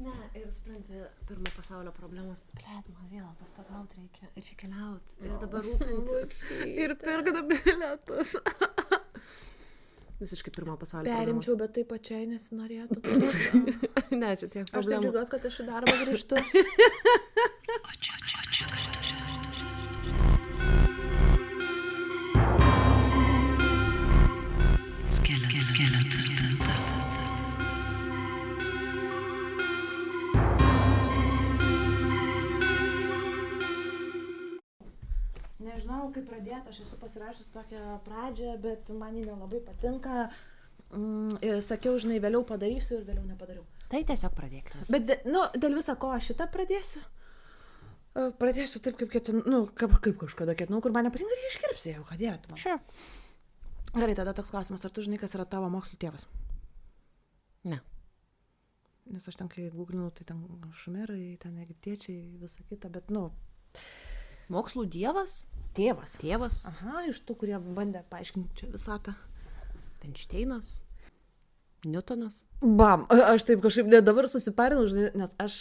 Ne, ir supranti, pirmo pasaulio problemos. Blet, man vėl atostogauti reikia. Ir čia keliauti. Ir dabar rūpintis. Ir pirkti bilietus. Visiškai pirmo pasaulio problemos. Perimčiau, bet taip pačiai nesinorėtų. Ne, čia tiek Aš taip problemų. džiaugiuosi, kad aš į darbą grįžtu. Nežinau, kaip pradėti, aš esu pasirašęs tokią pradžią, bet man ji nelabai patinka. Sakiau, žinai, vėliau padarysiu ir vėliau nepadariau. Tai tiesiog pradėk. Bet, dėl viso ko aš šitą pradėsiu. Pradėsiu taip, kaip ketinu, kaip kažkada ketinu, kur man nepatinka, ir iškirpsi jau, kad dėt man. Sure. Gerai, tada toks klausimas, ar tu žinai, kas yra tavo mokslų tėvas? Ne. Nes aš ten, kai googlinau, tai ten šumerai, ten egiptiečiai, visa kita, bet, Mokslų dievas? tėvas. Tėvas? Aha, iš tų, kurie bandė paaiškinti čia visatą. Einšteinas? Newtonas? Bam, aš taip kažkaip net dabar susiparinau, žinai, nes aš...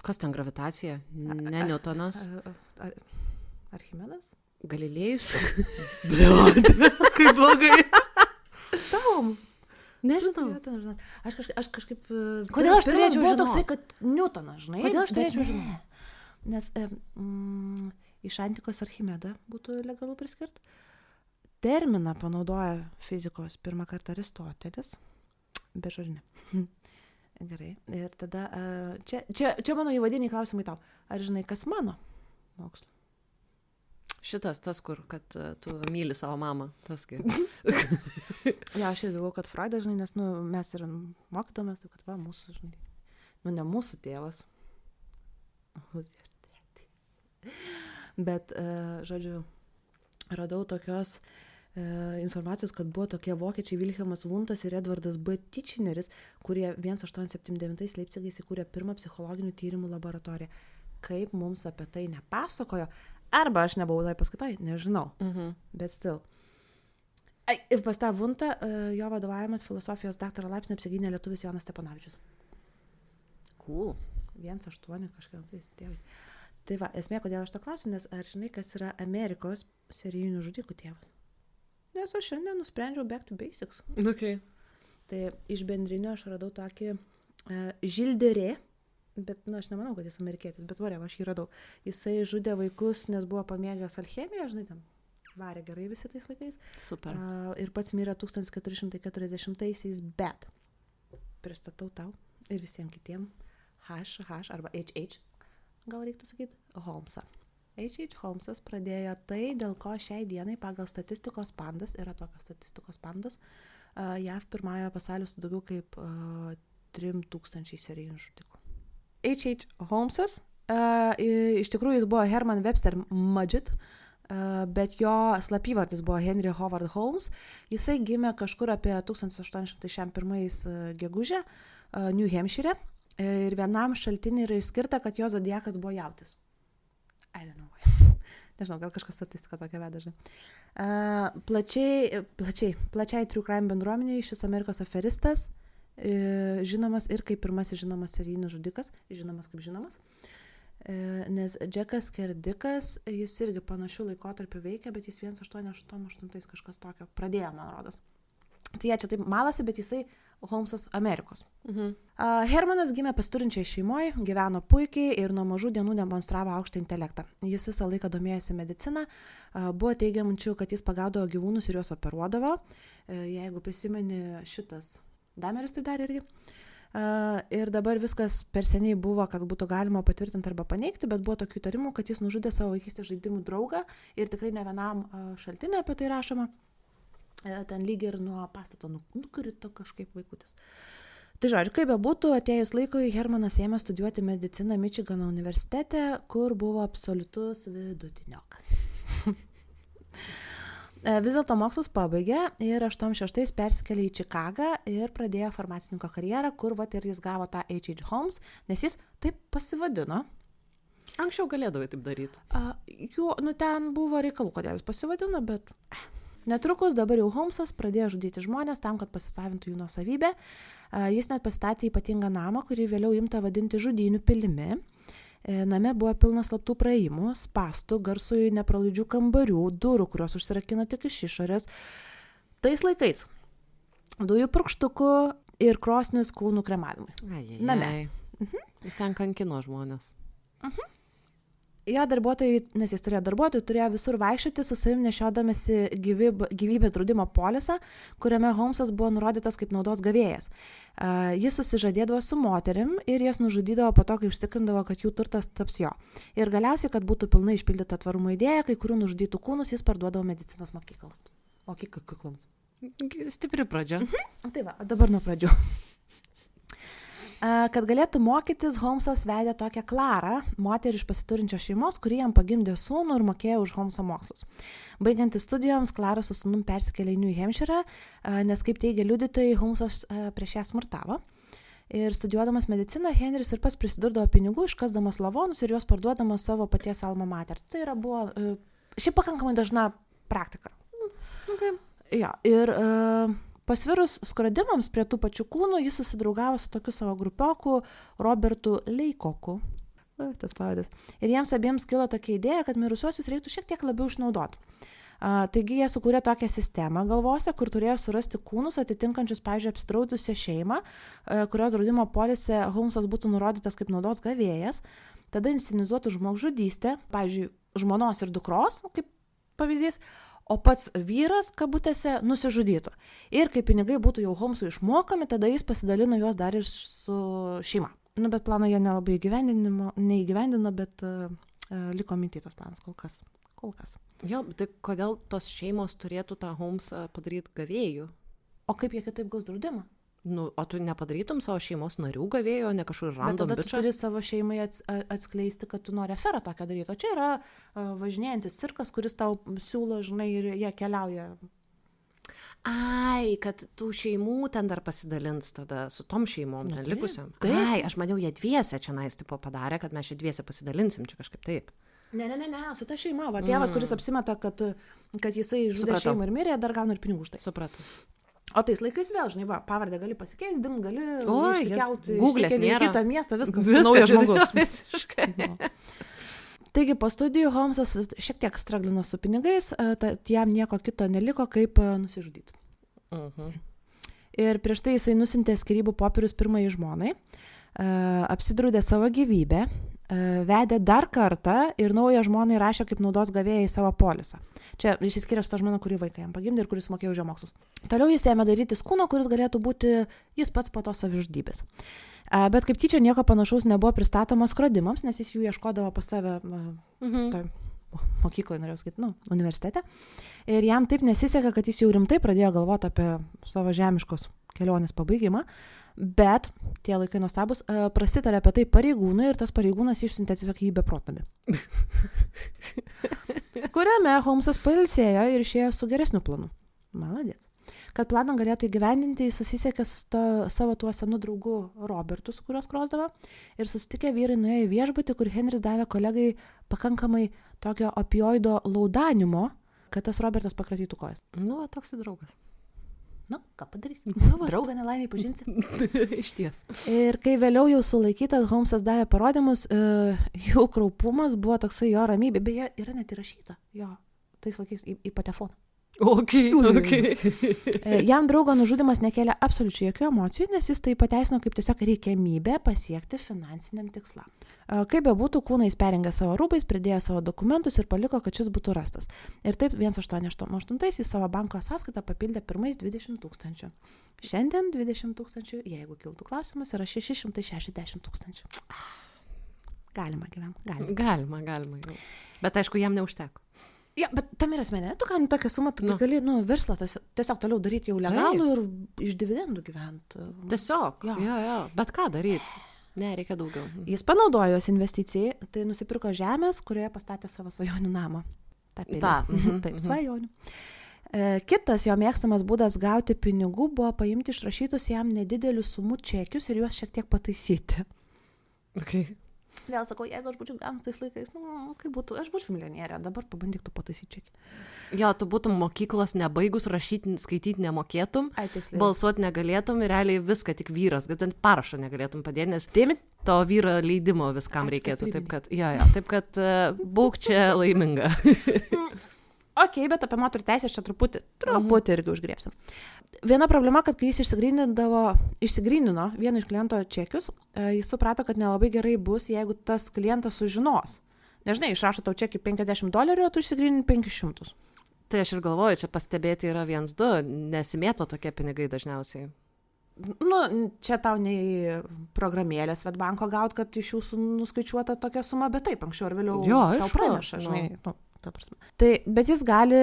Kas ten gravitacija? Ne Newtonas? Archimedas? Galilėjus? Bliot, kaip blogai. Tom. Nežinau. Aš kažkaip... Kodėl aš turėčiau buvo žinot? toksai, kad Newtonas, žinai. Kodėl aš bet turėčiau ne. žinot? Nes iš antikos Archimedą būtų legalu priskirti. Terminą panaudoja fizikos pirmą kartą Aristotelis. Be žodžiu. Gerai. Ir tada, čia mano įvadiniai klausimai tau. Ar žinai, kas mano mokslo? Šitas, tas, kur, kad tu myli savo mamą. Tas, kai... Ja, aš ir galvoju, kad Freudas, žinai, nes mes ir mokytomės, tai kad mūsų, žinai, ne mūsų tėvas. Bet, žodžiu, radau tokios informacijos, kad buvo tokie vokiečiai Vilhelmas Wundtas ir Edvardas B. Tičneris, kurie 1879 Leipzigais įkūrė pirmą psichologinių tyrimų laboratoriją. Kaip mums apie tai nepasakojo, arba aš nebuvau tai paskaitoj, nežinau, bet still. Ir pas tą Wundtą jo vadovavimas filosofijos daktaro laipsnio apsigynė lietuvis Jonas Stepanavičius. Cool. 1,8 kažką tai tėvai. Tai va, esmė, kodėl aš to klausiu, nes ar žinai, kas yra Amerikos serijinių žudikų tėvas? Nes aš šiandien nusprendžiau back to basics. Okay. Tai iš bendrinio aš radau tokį Žilderė, bet, aš nemanau, kad jis amerikietis, bet varėva, aš jį radau. Jisai žudė vaikus, nes buvo pamėgęs alchemiją, žinai, ten varė gerai visi tais laikais. Super. Ir pats mirė 1440-aisiais, bet pristatau tau ir visiems kitiem H arba HH, gal reiktų sakyti, Holmesą. H.H. Holmesas pradėjo tai, dėl ko šiai dienai pagal statistikos pandas, yra tokios statistikos pandos, JAV pirmąją pasaulyje su daugiau kaip 3000 serijinių žudikų. H.H. Holmesas, iš tikrųjų jis buvo Herman Webster Mudgett, bet jo slapyvardis buvo Henry Howard Holmes. Jisai gimė kažkur apie 1861 gegužę New Hampshire. Ir vienam šaltinį yra išskirta, kad jo zodiakas buvo jautis. I don't know. Nežinau, gal kažkas statistika tokia veda, žinai. Plačiai true crime bendruomeniai šis Amerikos aferistas, žinomas ir kaip pirmasis žinomas serijinis žudikas, žinomas kaip žinomas. Nes Džekas Kerdikas, jis irgi panašių laikotarpių veikia, bet jis 1888 kažkas tokio pradėjo, man rodos. Tai jie čia taip malasi, bet jisai Holmesas Amerikos. Hermanas gimė pasiturinčiai šeimoje, gyveno puikiai ir nuo mažų dienų demonstravo aukštą intelektą. Jis visą laiką domėjosi mediciną, buvo teigiamančių, kad jis pagaudavo gyvūnus ir juos operuodavo. Jeigu prisimeni šitas Dameris taip darė irgi. Ir dabar viskas per seniai buvo, kad būtų galima patvirtinti arba paneigti, bet buvo tokių įtarimų, kad jis nužudė savo vaikystės žaidimų draugą ir tikrai ne vienam šaltinė apie tai rašoma. Ten lygiai ir nuo pastato nukrito kažkaip vaikutis. Tai žodžiu, kaip bebūtų, atėjus laikui, Hermanas ėmė studijuoti mediciną Mičigano universitete, kur buvo absoliutus vidutiniokas. Vis dėlto mokslus pabaigė ir 86 persikėlė į Čikagą ir pradėjo farmacininko karjerą, kur ir jis gavo tą H.H. Holmes, nes jis taip pasivadino. Anksčiau galėdavai taip daryti. Jo, ten buvo reikalų, kodėl jis pasivadino, bet... Netrukus dabar jau Holmesas pradėjo žudyti žmonės tam, kad pasisavintų jų nuosavybę. Jis net pasistatė ypatingą namą, kurį vėliau imta vadinti žudynių pilimi. Name buvo pilnas slaptų praėjimų, spastų, garsųjų nepralaidžių kambarių, durų, kurios užsirakina tik iš išorės. Tais laikais dujų purkštukų ir krosnis kūnų kremavimui. Name. Jis ten kankino žmonės. Jo darbuotojai, nes jis turėjo darbuotojų, turėjo visur vaikščioti su savim nešiodamasi gyvybės draudimo polisą, kuriame Holmesas buvo nurodytas kaip naudos gavėjas. Jis susižadėdavo su moterim ir jas nužudydavo po to, kai užtikrindavo, kad jų turtas taps jo. Ir galiausiai, kad būtų pilnai išpildyta tvarumo idėja, kai kurių nužudytų kūnus jis parduodavo medicinos mokykloms. Stipri pradžia. Tai va, dabar nuo pradžių. Kad galėtų mokytis, Holmesas vedė tokią Klarą, moterį iš pasiturinčios šeimos, kuri jam pagimdė sūnų ir mokėjo už Holmeso mokslus. Baigiantis studijoms, Klara su sūnum persikėlė į New Hampshire, nes, kaip teigia liudytojai, Holmesas prieš ją smurtavo. Ir studijuodamas mediciną, Henris ir pats prisidurdavo pinigų, iškasdamas lavonus ir juos parduodamas savo paties alma mater. Tai buvo šiaip pakankamai dažna praktika. Okay. Ja, ir pasvirus skrodimams prie tų pačių kūnų, jis susidraugavo su tokiu savo grupioku Robertu Leikoku. Tas pavadės. Ir jiems abiems kilo tokia idėja, kad mirusiuosius reiktų šiek tiek labiau išnaudoti. Taigi jie sukūrė tokią sistemą galvose, kur turėjo surasti kūnus atitinkančius, pavyzdžiui, apsidraudusią šeimą, kurios draudimo polise Holmesas būtų nurodytas kaip naudos gavėjas, tada inscenizuotų žmogžudystę, pavyzdžiui, žmonos ir dukros, kaip pavyzdys, o pats vyras, kabutėse, nusižudytų. Ir kai pinigai būtų jau Holmesui išmokami, tada jis pasidalino juos dar ir su šeima. Bet plano jie nelabai neįgyvendino, bet liko minty tas planas kol kas. Jo, tai kodėl tos šeimos turėtų tą Holmesą padaryti gavėjų? O kaip jie kitaip gaus draudimą? O tu nepadarytum savo šeimos narių gavėjų, o ne kažkur random bičą? Bet tada tu turi savo šeimai atskleisti, kad tu nori aferą tokią daryti. O čia yra važinėjantis cirkas, kuris tau siūlo, žinai, ir jie keliauja. Ai, kad tų šeimų ten dar pasidalins tada su tom šeimom, ten likusiam. Ai, aš maniau, jie dviese čia nais tipo padarė, kad mes čia dviese pasidalinsim, čia kažkaip taip. Ne, su ta šeima. Va, tėvas, kuris apsimeta, kad jisai žudė šeimą ir mirė, dar gauna ir pinigų už tai. Supratau. O tais laikais vėl, žinai, va, pavardę gali pasikeisti, gali išsikelti į kitą miestą, viskas naujas žmogus. Visiškai. No. Taigi po studijų Holmesas šiek tiek straglino su pinigais, jam nieko kito neliko, kaip nusižudyti. Ir prieš tai jisai nusintė skyrybų popierius pirmai žmonai, apsidraudė savo gyvybę, vedė dar kartą ir naują žmonai rašė kaip naudos gavėjai savo polisą. Čia išsiskiria su to žmona, kurį vaiką jam pagimdė ir kuris mokėjo už jo mokslus. Toliau jis ėmė daryti kūną, kuris galėtų būti jis pats po to savižudybės. Bet kaip tyčia nieko panašaus nebuvo pristatoma skrodimams, nes jis jų ieškodavo pas save mokykloje, norėjau sakyti, universitete. Ir jam taip nesisekė, kad jis jau rimtai pradėjo galvoti apie savo žemiškos kelionės pabaigimą. Bet tie laikai nuostabus, prasitarė apie tai pareigūnui ir tas pareigūnas išsiuntė tiesiog jį beprotnamį. Kuriame Holmesas pailsėjo ir išėjo su geresniu planu. Maladės. Kad planą galėtų įgyvendinti, jis susisiekė su savo tuo senu draugu Robertu, su kuriuo skrosdavo, ir susitikę vyrai nuėjo į viešbutį, kur Henris davė kolegai pakankamai tokio opioido laudanimo, kad tas Robertas pakratytų kojas. Toks draugas. Ką padarysi? Draugą nelaimiai pažinsi. Išties. Ir kai vėliau jau sulaikytas, Holmesas davė parodymus, jų kraupumas buvo toksai jo ramybė. Beje, yra net įrašyta jo tais laikais į patefoną. Okay. Jam draugo nužudymas nekėlė absoliučiai jokių emocijų, nes jis tai pateisino kaip tiesiog reikiamybę pasiekti finansiniam tikslam. Kaip bebūtų, kūną jis perrengė savo rūbais, pridėjo savo dokumentus ir paliko, kad šis būtų rastas. Ir taip 1888 į savo banko sąskaitą papildė pirmais 20 000. Šiandien 20 000, jeigu kiltų klausimas, yra 660 000. Galima gyventi. Galima. Bet aišku, jam neužteko. Ja, bet tam yra esmė, tu ką, tokią sumą, tu gali, verslą tiesiog toliau daryti jau legalų ir iš dividendų gyventi. Tiesiog, jo. Bet ką daryti? Ne, reikia daugiau. Jis panaudojo jos investicijai, tai nusipirko žemės, kurioje pastatė savo svajonių namą. Taip, svajonių. Kitas jo mėgstamas būdas gauti pinigų buvo paimti išrašytus jam nedidelius sumų čekius ir juos šiek tiek pataisyti. Okay. Vėl sakau, jeigu aš būčiau gyvenus tais laikais, kaip būtų, aš būčiau milijonierė, dabar pabandyk tu pataisyti čekį. Jo, tu būtum mokyklos nebaigus, rašyti, skaityti nemokėtum, Tiksliai. balsuoti negalėtum ir realiai viską tik vyras, kad ant parašo negalėtum padėti, nes Dėmit, to vyro leidimo viskam Ačiū, reikėtų, kad taip kad, taip kad būk čia laiminga. Ok, bet apie moterų teisę aš čia truputį irgi užgrėpsim. Viena problema, kad kai jis išsigrynino vieną iš kliento čekius, jis suprato, kad nelabai gerai bus, jeigu tas klientas sužinos. Nežinai, išrašo tau čekį $50, o tu išsigrynini 500. Tai aš ir galvoju, čia pastebėti yra 1-2, nesimėto tokie pinigai dažniausiai. Čia tau nei programėlės Svetbanko gaut, kad iš jūsų nuskaičiuota tokia suma, bet taip, anksčiau ar vėliau tau praneša, žinai. Ta prasme. Bet jis gali,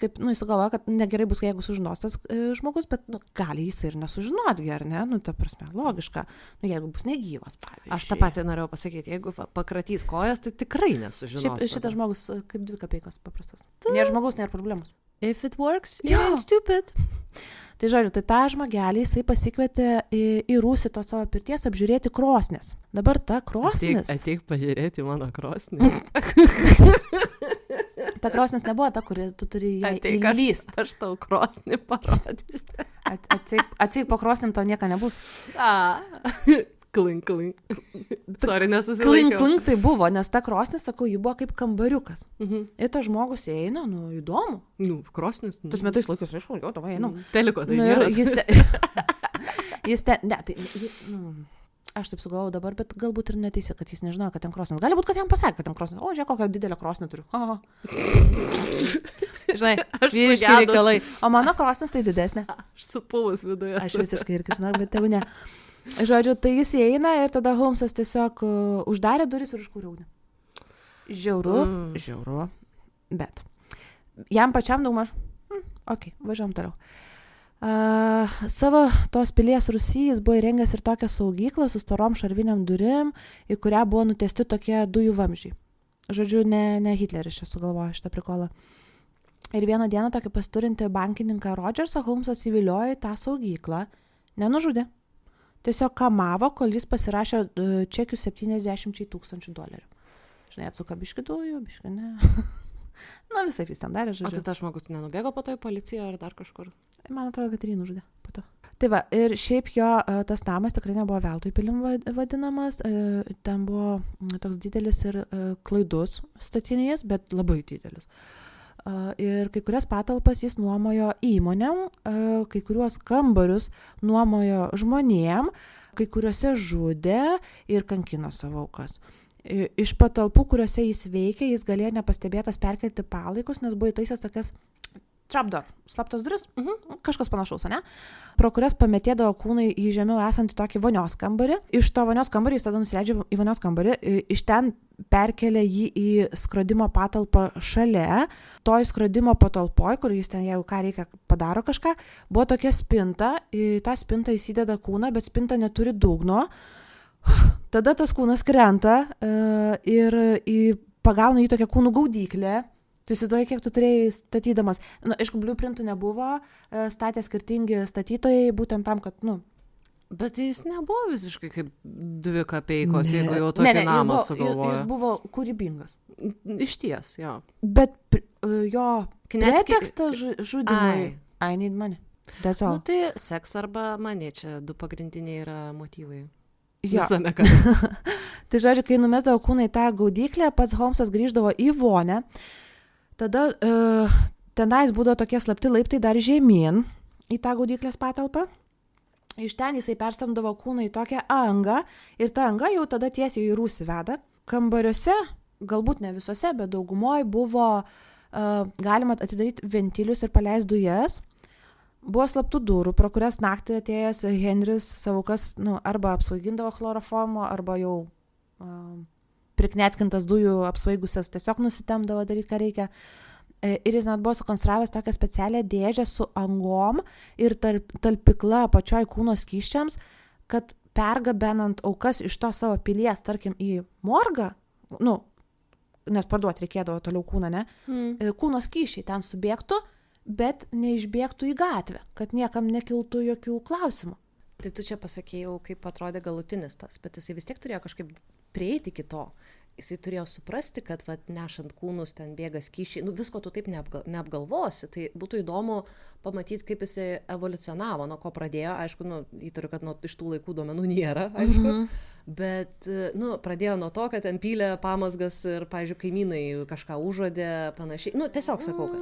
jis galvoja, kad negerai bus, jeigu sužinos tas žmogus, bet gali jis ir nesužinoti, ar ne? Ta prasme, logiška. Jeigu bus negyvas, pavyzdžiui. Aš tą patį norėjau pasakyti, jeigu pakratys kojas, tai tikrai nesužinos. Šitas žmogus kaip 2 kapeikos paprastas. Nėra žmogus, nėra problemos. If it works, you ain't stupid. Tai žodžiu, tai tą žmogelį jisai pasikvietė į rūsį to savo pirties apžiūrėti krosnis. Dabar ta krosnis... Ateik pažiūrėti mano krosnį. Ta krosnis nebuvo ta, kuri tu turi ją įlyst. Aš tau krosnį parodysiu. Atsik po krosnim tau nieko nebus. Klink. Sorry, nesusilaikiau. Klink tai buvo, nes ta krosnis, sakau, ji buvo kaip kambariukas. Ir tas žmogus eina, įdomu. Krosnis. Tas metais laikus, aišku, jo, tavai, Teliko, tai ir aš taip sugalvojau dabar, bet galbūt ir neteisi, kad jis nežinojo, kad ten krosnis. Gali būti, kad jam pasakė, kad ten krosnis. O, žiūrėk, kokią didelę krosnį turiu. Žinai, vyriški reikalai. O mano krosnis tai didesnė. Aš supuvus viduje. Aš visiškai irgi žinau, bet tegu ne. Žodžiu, tai jis įeina ir tada Holmesas tiesiog uždarė duris ir užkūrė ugnį. Žiauru. Bet jam pačiam daugmaž. Ok, važiuojam toliau. Savo tos pilies Rūsy jis buvo įrengęs ir tokią saugyklą su storom šarviniam durim, į kurią buvo nutiesti tokie dujų vamzdžiai. Žodžiu, ne Hitleris čia sugalvojo šitą prikolą. Ir vieną dieną tokį pasiturinti bankininką Rodžersą Holmesas įviliojo į tą saugyklą, nenužudė. Tiesiog kamavo, kol jis pasirašė čekius $70,000. Žinai, atsuka biški dujų, biški ne. Visai jis ten darė, žodžiu. O tai tas žmogus nenubėgo po to į policiją ar dar kažkur? Man atrodo, kad ir jį nužudė po to. Tai va, ir šiaip jo tas namas tikrai nebuvo veltui pilim vadinamas. Ten buvo toks didelis ir klaidus statinys, bet labai didelis. Ir kai kurias patalpas jis nuomojo įmonėm, kai kuriuos kambarius nuomojo žmonėm, kai kuriuose žudė ir kankino savo aukas. Iš patalpų, kuriuose jis veikė, jis galėjo nepastebėtas perkelti palaikus, nes buvo įtaisęs tokias trapdoor, slaptos duris, kažkas panašaus, ne? Pro kurias pametėdavo kūnai į žemiau esantį tokį vonios kambarį. Iš to vonios kambarį jis tada nusileidžia į vonios kambarį, iš ten perkelia jį į skrodimo patalpą šalia. Toj skrodimo patalpoj, kur jis ten, jeigu ką reikia, padaro kažką, buvo tokia spinta, į tą spintą įsideda kūną, bet spinta neturi dugno. Tada tas kūnas krenta ir pagauna jį tokią kūnų gaudyklę. Tu įsivaizduoji, kiek tu turėjai statydamas. Aišku, blueprintų nebuvo, statė skirtingi statytojai, būtent tam, kad, Bet jis nebuvo visiškai kaip 2 kapeikos, jeigu jau tokį namą sugalvojo. Jis buvo kūrybingas. Išties, jo. Bet jo pretekstas žudimui. I need money. That's all. Tai seks arba money, čia 2 pagrindiniai yra motyvai. Jo. Visame kame. Tai žodžiu, kai numesdavo kūną į tą gaudyklę, pats Holmesas grįždavo į vonę. Tada tenais būdavo tokie slapti laiptai dar žemyn į tą gaudyklės patalpą. Iš ten jisai persamdavo kūną į tokią angą ir ta anga jau tada tiesiai į rūsį veda. Kambariuose, galbūt ne visose, bet daugumoje buvo galima atidaryti ventilius ir paleisti dujas. Buvo slaptų durų, pro kurias naktį atėjęs Henris savukas arba apsvaigindavo chloroformo, arba jau prikneckintas dujų apsvaigusias tiesiog nusitemdavo daryti, ką reikia. Ir jis net buvo sukonstravęs tokią specialią dėžę su angom ir talpikla pačioj kūno skysčiams, kad pergabenant aukas iš to savo pilies, tarkim, į morgą, nes parduoti reikėdavo toliau kūną, ne? Kūno skysčiai ten subėgtų, bet neišbėgtų į gatvę, kad niekam nekiltų jokių klausimų. Tai tu čia pasakėjau, kaip atrodė galutinis tas, bet jisai vis tiek turėjo kažkaip prieiti iki to. Jisai turėjo suprasti, kad nešant kūnus ten bėga skysčiai, visko tu taip neapgalvosi. Tai būtų įdomu pamatyti, kaip jisai evoliucionavo, nuo ko pradėjo. Aišku, įtariu, kad iš tų laikų duomenų nėra, aišku. Bet, pradėjo nuo to, kad ten pylė pamazgas ir, pavyzdžiui, kaimynai kažką užuodė, panašiai. Tiesiog sakau, kad...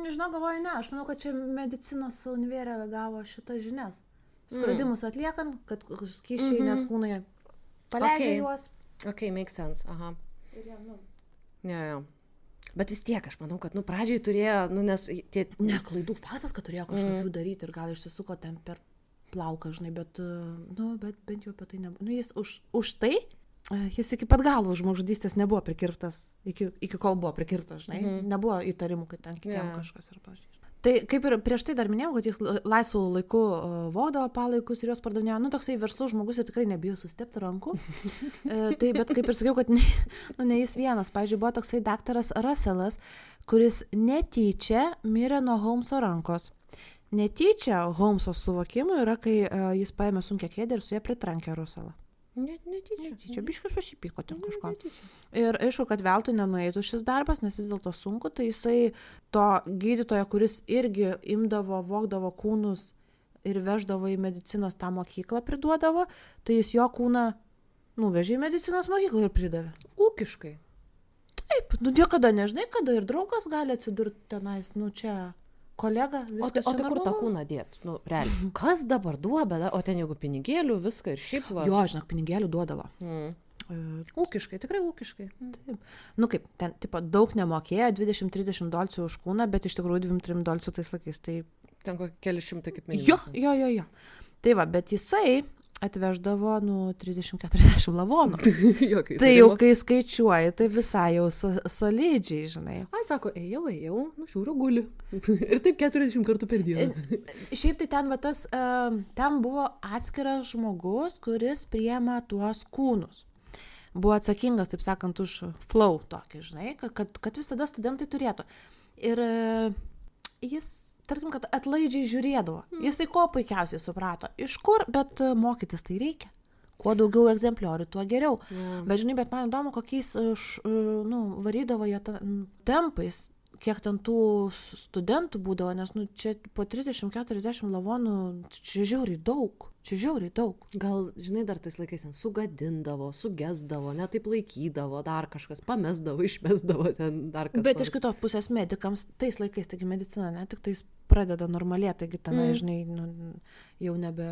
Žinau, galvoju, ne. Aš manau, kad čia medicinos univerė gavo šitas žinias. Skrodimus atliekant, kad skysčiai, nes kūnai paleidžia juos. Ok, makes sense, aha. Ir jam, Jo. Bet vis tiek, aš manau, kad, pradžiai turėjo, nes tie... Ne, klaidų faktas, kad turėjo kažkokių daryti ir gal išsisuko ten per plauką, žinai, bet bent jau apie tai nebuvo. Jis už tai, jis iki pat galo žmogžudystės nebuvo prikirptas, iki kol buvo prikirptas, žinai. Nebuvo įtarimų, kad ten kitiem kažkas ir panašiai. Tai kaip ir prieš tai dar minėjau, kad jis laisvų laiku vogdavo palaikus ir juos pardavinėjo. Toksai verslus žmogus ir tikrai nebijo sustepti rankų. Tai bet kaip ir sakiau, kad ne jis vienas. Pavyzdžiui, buvo toksai daktaras Russellas, kuris netyčia mirė nuo Holmeso rankos. Netyčia Holmeso suvokimu yra, kai jis paėmė sunkią kėdę ir su ją pritrankė Russellą. Netyčia. Biškai susipyko ten kažko. Ir aišku, kad veltui nenueitų šis darbas, nes vis dėlto sunku, tai jisai to gydytojo, kuris irgi imdavo, vogdavo kūnus ir veždavo į medicinos tą mokyklą, priduodavo, tai jis jo kūną nuvežė į medicinos mokyklą ir pridavė. Ūkiškai. Taip, niekada nežinai, kada ir draugas gali atsidurti tenais, čia... kolega, viskas o tai kur tą kūną dėt? Realiai. Kas dabar duoda? O ten jeigu pinigėlių, viską ir šiaip va. Jo, žinok, pinigėlių duodavo. Ūkiškai, tikrai ūkiškai. Taip. Kaip, ten, daug nemokėjo, $20-30 už kūną, bet iš tikrųjų $2-3 tais laikais, tai... Ten kokį keli šimtai kaip minimum. Jo. Tai va, bet jisai atveždavo, 30-40 lavonų. Tai jau kai skaičiuoji, tai visai jau solidžiai, žinai. Ai, sako, ėjau, žiūriu, guli. Ir taip 40 kartų per dieną. Šiaip tai ten buvo atskiras žmogus, kuris priema tuos kūnus. Buvo atsakingas, taip sakant, už flow tokį, žinai, kad visada studentai turėtų. Ir jis... Tarkim, kad atlaidžiai žiūrėdavo. Jis tai ko puikiausiai suprato. Iš kur, bet mokytis tai reikia. Kuo daugiau egzempliorių, tuo geriau. Bet žinai, bet man įdomu, kokiais varydavo jie tempais, kiek ten tų studentų būdavo, nes čia po 30-40 lavonų čia žiauriai daug. Gal, žinai, dar tais laikais ten sugadindavo, sugesdavo, netaip laikydavo, dar kažkas pamesdavo, išmesdavo ten dar kažkas. Bet iš kitos pusės medikams tais laikais, taigi medicina ne tik tais pradeda normalėti, taigi ten, žinai, jau nebe...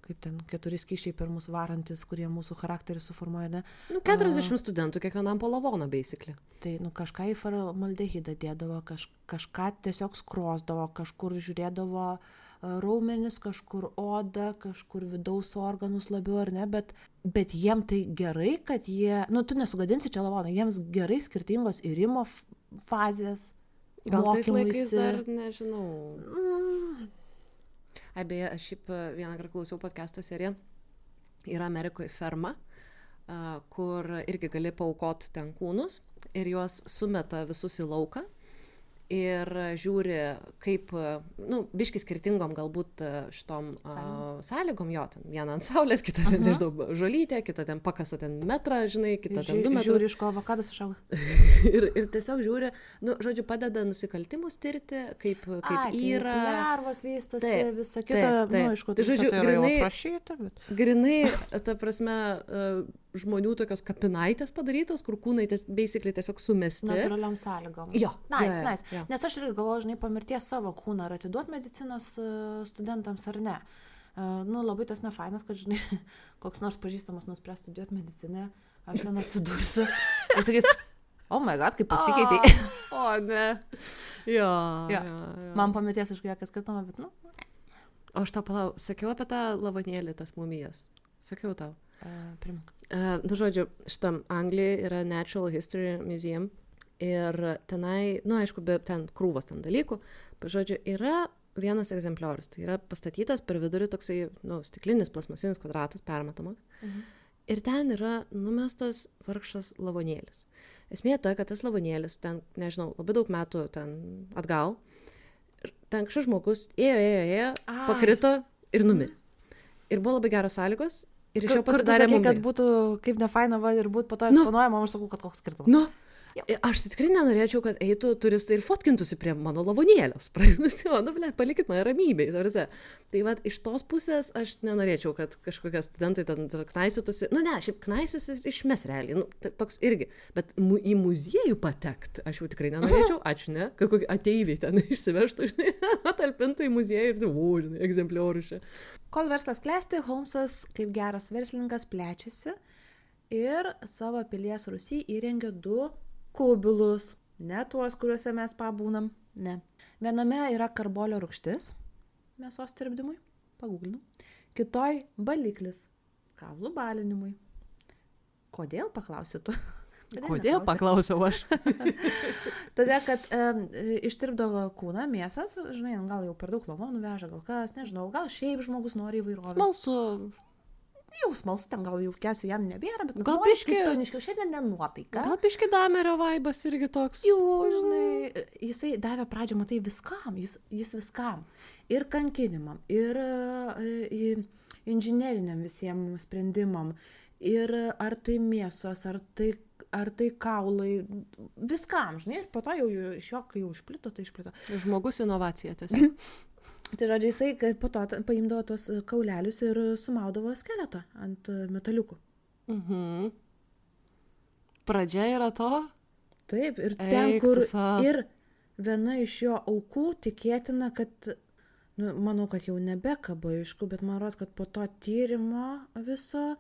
kaip ten 4 skysčiai per mūsų varantis, kurie mūsų charakterį suformuoja, ne? 40 studentų kiekvienam po lavoną, basically. Tai, kažką į formaldehidą dėdavo, kažką tiesiog skrosdavo, kažkur žiūrėdavo raumenis, kažkur odą, kažkur vidaus organus labiau ar ne, bet jiem tai gerai, kad jie, tu nesugadinsi čia lavoną, jiems gerai skirtingos irimo fazės, gal mokymuisi. Tais laikais dar, nežinau... Beje, aš šiaip vieną kartą klausiau podcast'o seriją, yra Amerikoje ferma, kur irgi gali paaukoti ten kūnus ir juos sumeta visus į lauką ir žiūri, kaip, biški skirtingom galbūt šitom sąlygom, jo, ten vieną ant saulės, kitą ten, nežinau, žolytę, kitą ten pakasa ten metrą, žinai, kitą ten 2 metrus. Žiūri, iš ko avokadas išauga. ir tiesiog žiūri, žodžiu, padeda nusikaltimus tirti, kaip yra. Lervos vystosi, visa kita, iš ko tai žodžiu, tai yra jau aprašyta, bet... Grinai, ta prasme, žmonių tokios kapinaitės padarytos, kur kūnai basically tiesiog sumesti. Natūraliom sąlygom. Jo. Nice. Nes aš irgi galvoju, žinai, po mirties savo kūną ar atiduot medicinos studentams ar ne. Labai tas nefainas, kad, žinai, koks nors pažįstamas nuspręs studijuoti mediciną, aš ten atsidursiu. Ir sakys, oh my god, kaip pasikeitei. O, ne. Jo. Man po mirties aišku jokias skirtumą, bet, O aš tau sakiau apie tą lavonėlį, tas mumijas. Sakiau tau. Primink. Žodžiu, šitam Anglijoje yra Natural History Museum ir tenai, aišku, be ten krūvos ten dalykų, žodžiu, yra vienas egzempliorius, tai yra pastatytas per vidurį toksai, stiklinis plasmasinis kvadratas, permatomas, ir ten yra numestas vargšas lavonėlis. Esmė ta, kad tas lavonėlis ten, nežinau, labai daug metų ten atgal, ten kažkas žmogus ėjo, pakrito ir numirė. Ir buvo labai geros sąlygos. Ir iš jo Kur tu pasidarė sakei, kad mumija. būtų kaip nefaina va, ir būtų po to Nu. eksponuojama, aš sakau, kad koks skirtumas. Nu, aš tai tikrai nenorėčiau, kad eitų turistai ir fotkintųsi prie mano lavonėlės. Nu, ble, palikit mane ramybėj. Tai va, iš tos pusės aš nenorėčiau, kad kažkokie studentai ten knaisiotusi. Nu, ne, šiaip knaisiusi ir išmes realiai. Nu, toks irgi. Bet į muziejų patekti aš jau tikrai nenorėčiau. Ačiū, ne? Kad kokie ateiviai ten išsivežtų, žinai, talpintų į muziejų ir, žinai, egzempliorių čia. Kol verslas klesti, Holmesas kaip geras verslininkas plečiasi ir savo pilies rūsy įrengia 2 kubilus. Ne tuos, kuriuose mes pabūnam. Ne. Viename yra karbolio rūgštis mėsos tirpdymui. Pagūglinau. Kitoj baliklis. Kaulų balinimui. Kodėl, paklausi tu? Kodėl, paklausiau aš. Todėl, kad ištirpdo kūną, mėsas, žinai, gal jau per daug lavonų veža, gal kas, nežinau, gal šiaip žmogus nori įvairovės. Smalsu. Jau smalsu, ten gal jau kesiu jam nebėra, bet Gal nori biškį- kaip toniškiau, šiandien nenuotaika. Gal piški damerio vaibas irgi toks. Jau, žinai, jisai davė pradžią, matai, viskam, jis viskam. Ir kankinimam, ir inžineriniam visiems sprendimam, ir ar tai mėsos, ar tai kaulai, viskam, žinai, ir po to jau iš jo, kai jau išplito, tai išplito. Žmogus inovacija tiesiog. Tai žodžiu, jisai po to paimdavo tos kaulelius ir sumaudavo skeletą ant metaliukų. Mhm. Pradžia yra to? Taip, ir ten, Eik tu kur sau. ir viena iš jo aukų tikėtina, kad, nu, manau, kad jau nebekaba aišku, bet man rodos, kad po to tyrimo viso,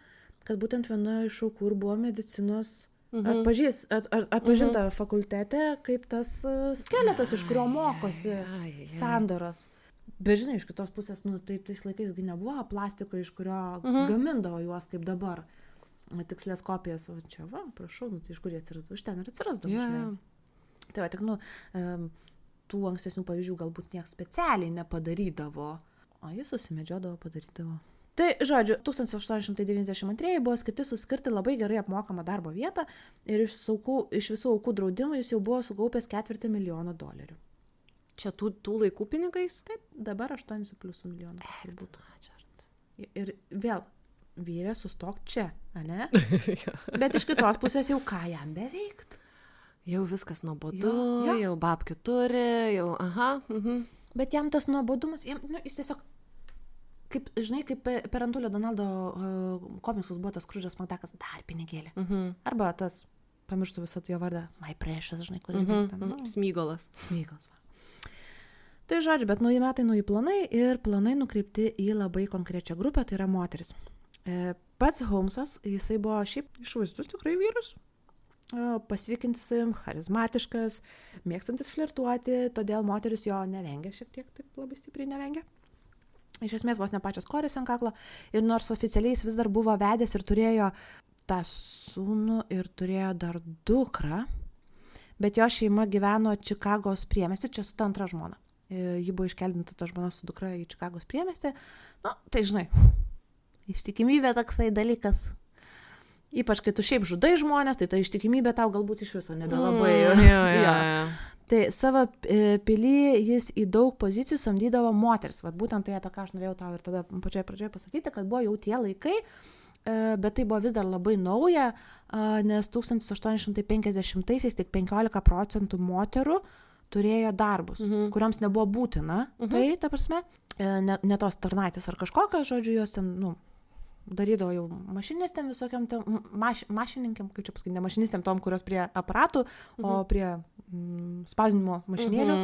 kad būtent viena iš aukų ir buvo medicinos atpažinta fakultete kaip tas skeletas, iš kurio mokosi sandoros. Bet žinai, iš kitos pusės, nu, tai tais laikais nebuvo plastiko, iš kurio gamindavo juos kaip dabar. Tikslės kopijas, o čia va, prašau, nu, tai iš kur jie atsirasdavo, iš ten ir atsirasdavo. žinai. Tai va, tik, nu, tų ankstesnių pavyzdžių galbūt nieks specialiai nepadarydavo, o jis susimedžiodavo, padarydavo. Tai, žodžiu, 1892 buvo skirti suskirti labai gerai apmokamą darbo vietą ir iš visų aukų draudimų jis jau buvo sukaupęs $250,000. Čia tų laikų pinigais? Taip, dabar 8,5 milijonų kažkur būtų. Ir vėl, vyrė, sustok čia, ane? Bet iš kitos pusės jau ką jam beveikt? Jau viskas nuobodu, Jo. jau babkių turi, jau, aha. Bet jam tas nuobodumas, jis tiesiog, kaip, žinai, kaip per Antulio Donaldo komiksus buvo tas Skružas Makdakas, dar pinigėlį. Arba tas, pamirštu visą jo vardą, My Precious, žinai, kur Smygolas. Smygos. Tai žodžiu, bet nauji metai, nauji planai ir planai nukreipti į labai konkrečią grupę, tai yra moteris. Pats Holmesas, jisai buvo šiaip išvaizdus tikrai vyrus, pasitikintis savim, charizmatiškas, mėgstantis flirtuoti, todėl moteris jo nevengia, šiek tiek taip labai stipriai nevengia. Iš esmės vos ne pačios korės ant kaklo ir nors oficialiai jis vis dar buvo vedęs ir turėjo tą sūnų ir turėjo dar dukrą, bet jo šeima gyveno Čikagos priemiesty, čia su ta antra žmona. Ji buvo iškeldinta ta žmona su dukra į Čikagos priemiestį. Nu, tai žinai, ištikimybė toksai dalykas. Ypač, kai tu šiaip žudai žmonės, tai ta ištikimybė tau galbūt iš viso nebelabai. Jo. Tai savo pilį jis į daug pozicijų samdydavo moteris. Vat būtent tai, apie ką aš norėjau tau ir tada pačioje pradžioje pasakyti, kad buvo jau tie laikai, bet tai buvo vis dar labai nauja, nes 1850-aisiais tik 15% moterų turėjo darbus, kuriams nebuvo būtina. Tai, ta prasme, ne tos tarnaitės ar kažkokios, žodžiu, jos ten, nu, darydavo jau mašinistėm visokiam, mašininkėm, kaip čia pasakyti, ne mašinistėm tom, kurios prie aparatų, o prie spausdinimo mašinėlių.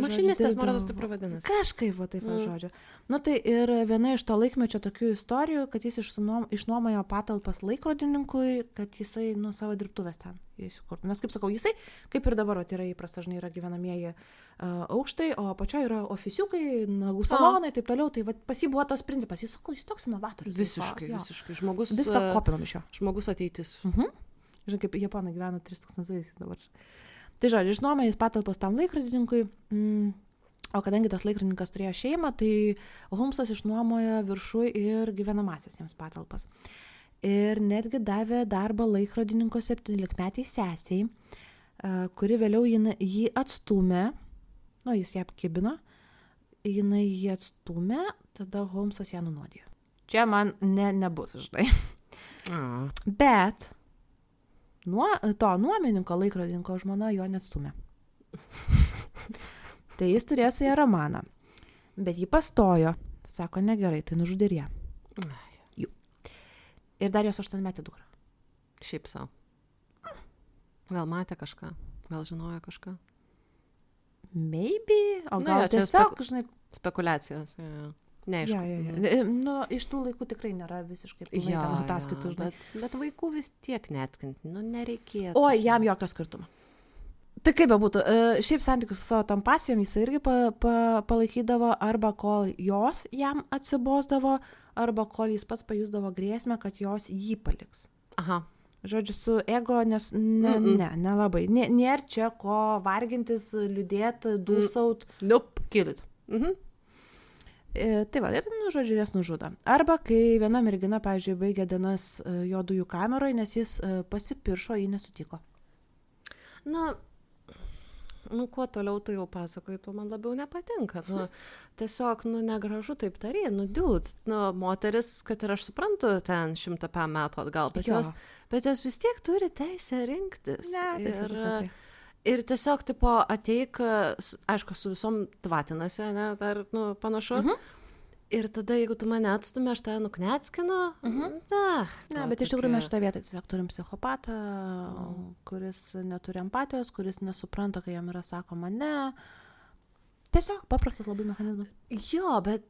Mašinistės, man rodos, taip vadinasi. Kažkaip, va taip, žodžiu. Nu tai ir viena iš to laikmečio tokių istorijų, kad jis išnuomojo patalpas laikrodininkui, kad jisai, nu, savo dirbtuvės ten įsikurtų. Nes, kaip sakau, jisai, kaip ir dabar, yra įprasta, žinai, yra gyvenamieji aukštai, o apačioje yra ofisiukai, nagų salonai, taip toliau. Tai va, pas jį buvo tas principas. Jis, sakau, jis toks inovatorius. Visiškai. Žmogus, viską kopinom iš jo. Žmogus ateitis. Žinai, kaip Japonai gyvena 3000 dabar. Tai žodžiu, išnuomojo jis patalpas tam laikrodininkui, o kadangi tas laikrodininkas turėjo šeimą, tai Holmesas išnuomojo viršui ir gyvenamasias jiems patalpas. Ir netgi davė darbą laikrodininko 17-metei sesiai, kuri vėliau jį atstūmė, nu, jis ją apkibino, jinai jį atstūmė, tada Holmesas ją nunuodijo. čia man nebus, žinai. A. Bet to nuomininko laikrodininko žmona jo neatstumė. Tai jis turėjo su ją romaną. Bet jį pastojo. Sako, negerai, tai nužudė ir ją. Jų. Ir dar jos 8-metė dukra. Šiaip savo. Gal matė kažką, gal žinojo kažką. Maybe, o Nu gal jo, čia tiesiog, žinai, Spekulacijos. Neaišku. Nu, iš tų laikų tikrai nėra visiškai pilnai ten ataskaitų, žinai. Bet vaikų vis tiek neatkinti, nu nereikėtų. O jam jokio skirtumo. Tai kaip bebūtų, šiaip santykius su savo tam pasijom jis irgi palaikydavo, arba kol jos jam atsibosdavo, arba kol jis pats pajusdavo grėsmę, kad jos jį paliks. Aha. Žodžiu, su ego nelabai. Nėra čia ko vargintis, liūdėti, dūsaut, kilit. Tai va, ir, žodžiu, jas nužudo. Arba kai viena mergina, pavyzdžiui, baigė dienas jo dujų kameroje, nes jis pasipiršo, jį nesutiko. Na, kuo toliau tu jau pasakoji, tuo man labiau nepatinka. Tiesiog, negražu taip tari, dude. Moteris, kad ir aš suprantu, ten 100 metų atgal, bet jos vis tiek turi teisę rinktis. Ir tiesiog, tipo, ateik, aišku, su visom tvatinasi, ne, dar, panašu. Ir tada, jeigu tu mane atstumi, aš tave nukneckinu. Ne, bet iš tikrųjų mes šitą vietą tiesiog turim psichopatą, kuris neturi empatijos, kuris nesupranta, kai jam yra sakoma ne. Tiesiog paprastas labai mechanizmas. Jo, bet,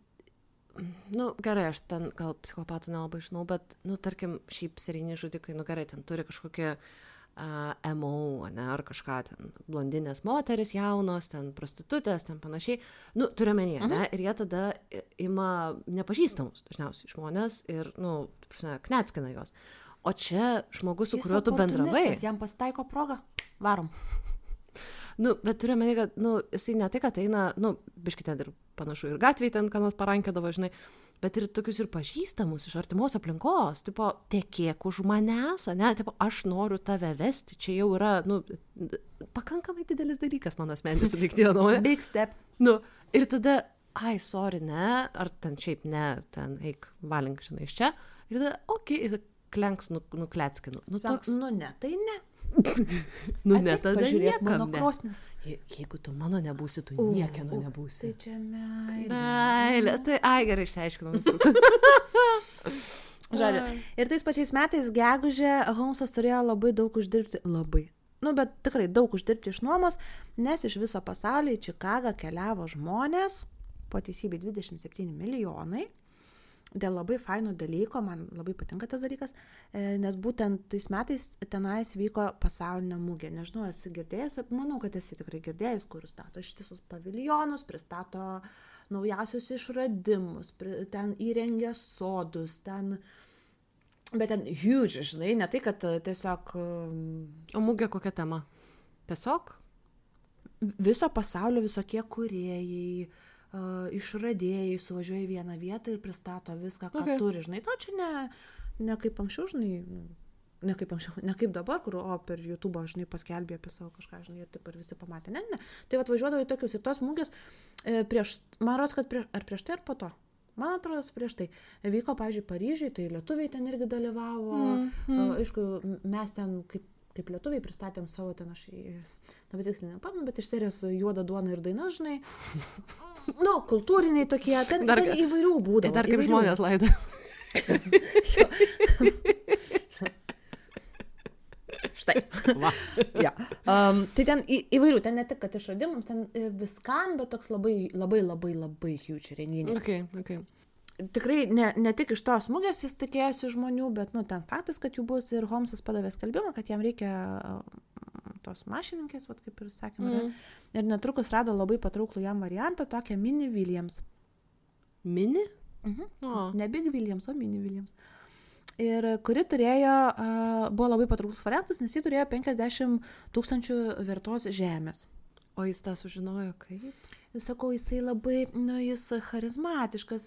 gerai, aš ten gal psichopatų nelabai žinau, bet, tarkim, šiaip serijiniai žudikai, gerai, ten turi kažkokie MO, ne, ar kažką ten, blondinės moteris jaunos, ten prostitutės, ten panašiai, turiu menyje, ne, ir jie tada ima nepažįstamus dažniausiai žmonės ir, kneckina juos. O čia žmogus, su kuriuo tu bendravai. Jam pasitaiko proga, varom. Bet turiu menyje, kad, jisai ne tai, kad eina, biškį ten ir panašu, ir gatvėj ten, ką nors parankėdavo, žinai, bet ir tokius ir pažįstamus iš artimos aplinkos, tipo, tekėk už manęs, ne, tipo, aš noriu tave vesti, čia jau yra, pakankamai didelis dalykas mano asmeninė subjektyvia nuomonė. Big step. Ir tada, sorry, ne, ar ten šiaip ne, ten eik valink, žinai, iš čia, ir tada, ir klenks, nukleckinu. Toks, ne, tai ne. Ne, tada pažiūrėk niekam mano ne. krosnis. Jeigu tu mano nebūsi, tu niekieno nebūsi. Tai čia meilė. Meilė, tai gerai išsiaiškinam. Žodžiu, ir tais pačiais metais gegužę Holmsas turėjo labai daug uždirbti, bet tikrai daug uždirbti iš nuomos, nes iš viso pasaulio į Čikagą keliavo žmonės, po teisybei 27 milijonai, dėl labai fainų dalyko, man labai patinka tas dalykas, nes būtent tais metais tenais vyko pasaulinė mugė. Nežinau, esi girdėjus, manau, kad esi tikrai girdėjus, kur stato ištisus paviljonus, pristato naujausius išradimus, ten įrengia sodus, bet ten huge, žinai, ne tai, kad tiesiog... O mugė kokia tema? Tiesiog? Viso pasaulio visokie kūrėjai, išradėjai suvažiuoja į vieną vietą ir pristato viską, ką turi, žinai, to čia ne kaip anksčiau, žinai, ne kaip dabar, kur per YouTube, žinai, paskelbė apie savo kažką, žinai, ir taip ir visi pamatė, ne, tai atvažiuodavo į tokius ir tos mugės man rodos, kad prieš tai ar po to, man atrodo, prieš tai vyko, pavyzdžiui, Paryžiui, tai lietuviai ten irgi dalyvavo, aišku, mes ten kaip lietuviai pristatėm savo ten, aš labai tiksliai nepamenu, bet iš serijos Juoda duona ir daina, žinai, kultūriniai tokie, ten įvairių būdavo. Dar kaip žmonės laido. Štai. Ja. Tai ten įvairių, ten ne tik, kad išradimams, ten viskam, bet toks labai huge renginys. Okay. Tikrai ne tik iš tos mugės jis tikėjosi žmonių, bet ten faktas, kad jų bus, ir Holmsas padavė skelbimą, kad jam reikia tos mašininkės, kaip ir sakėme, ir netrukus rado labai patrauklų jam variantą, tokią Mini Williams. Mini? Ne Big Williams, o Mini Williams. Ir kuri buvo labai patrauklus variantas, nes jį turėjo 50 000 vertos žemės. O jis tą sužinojo kaip? Sakau, jisai labai, jis charizmatiškas,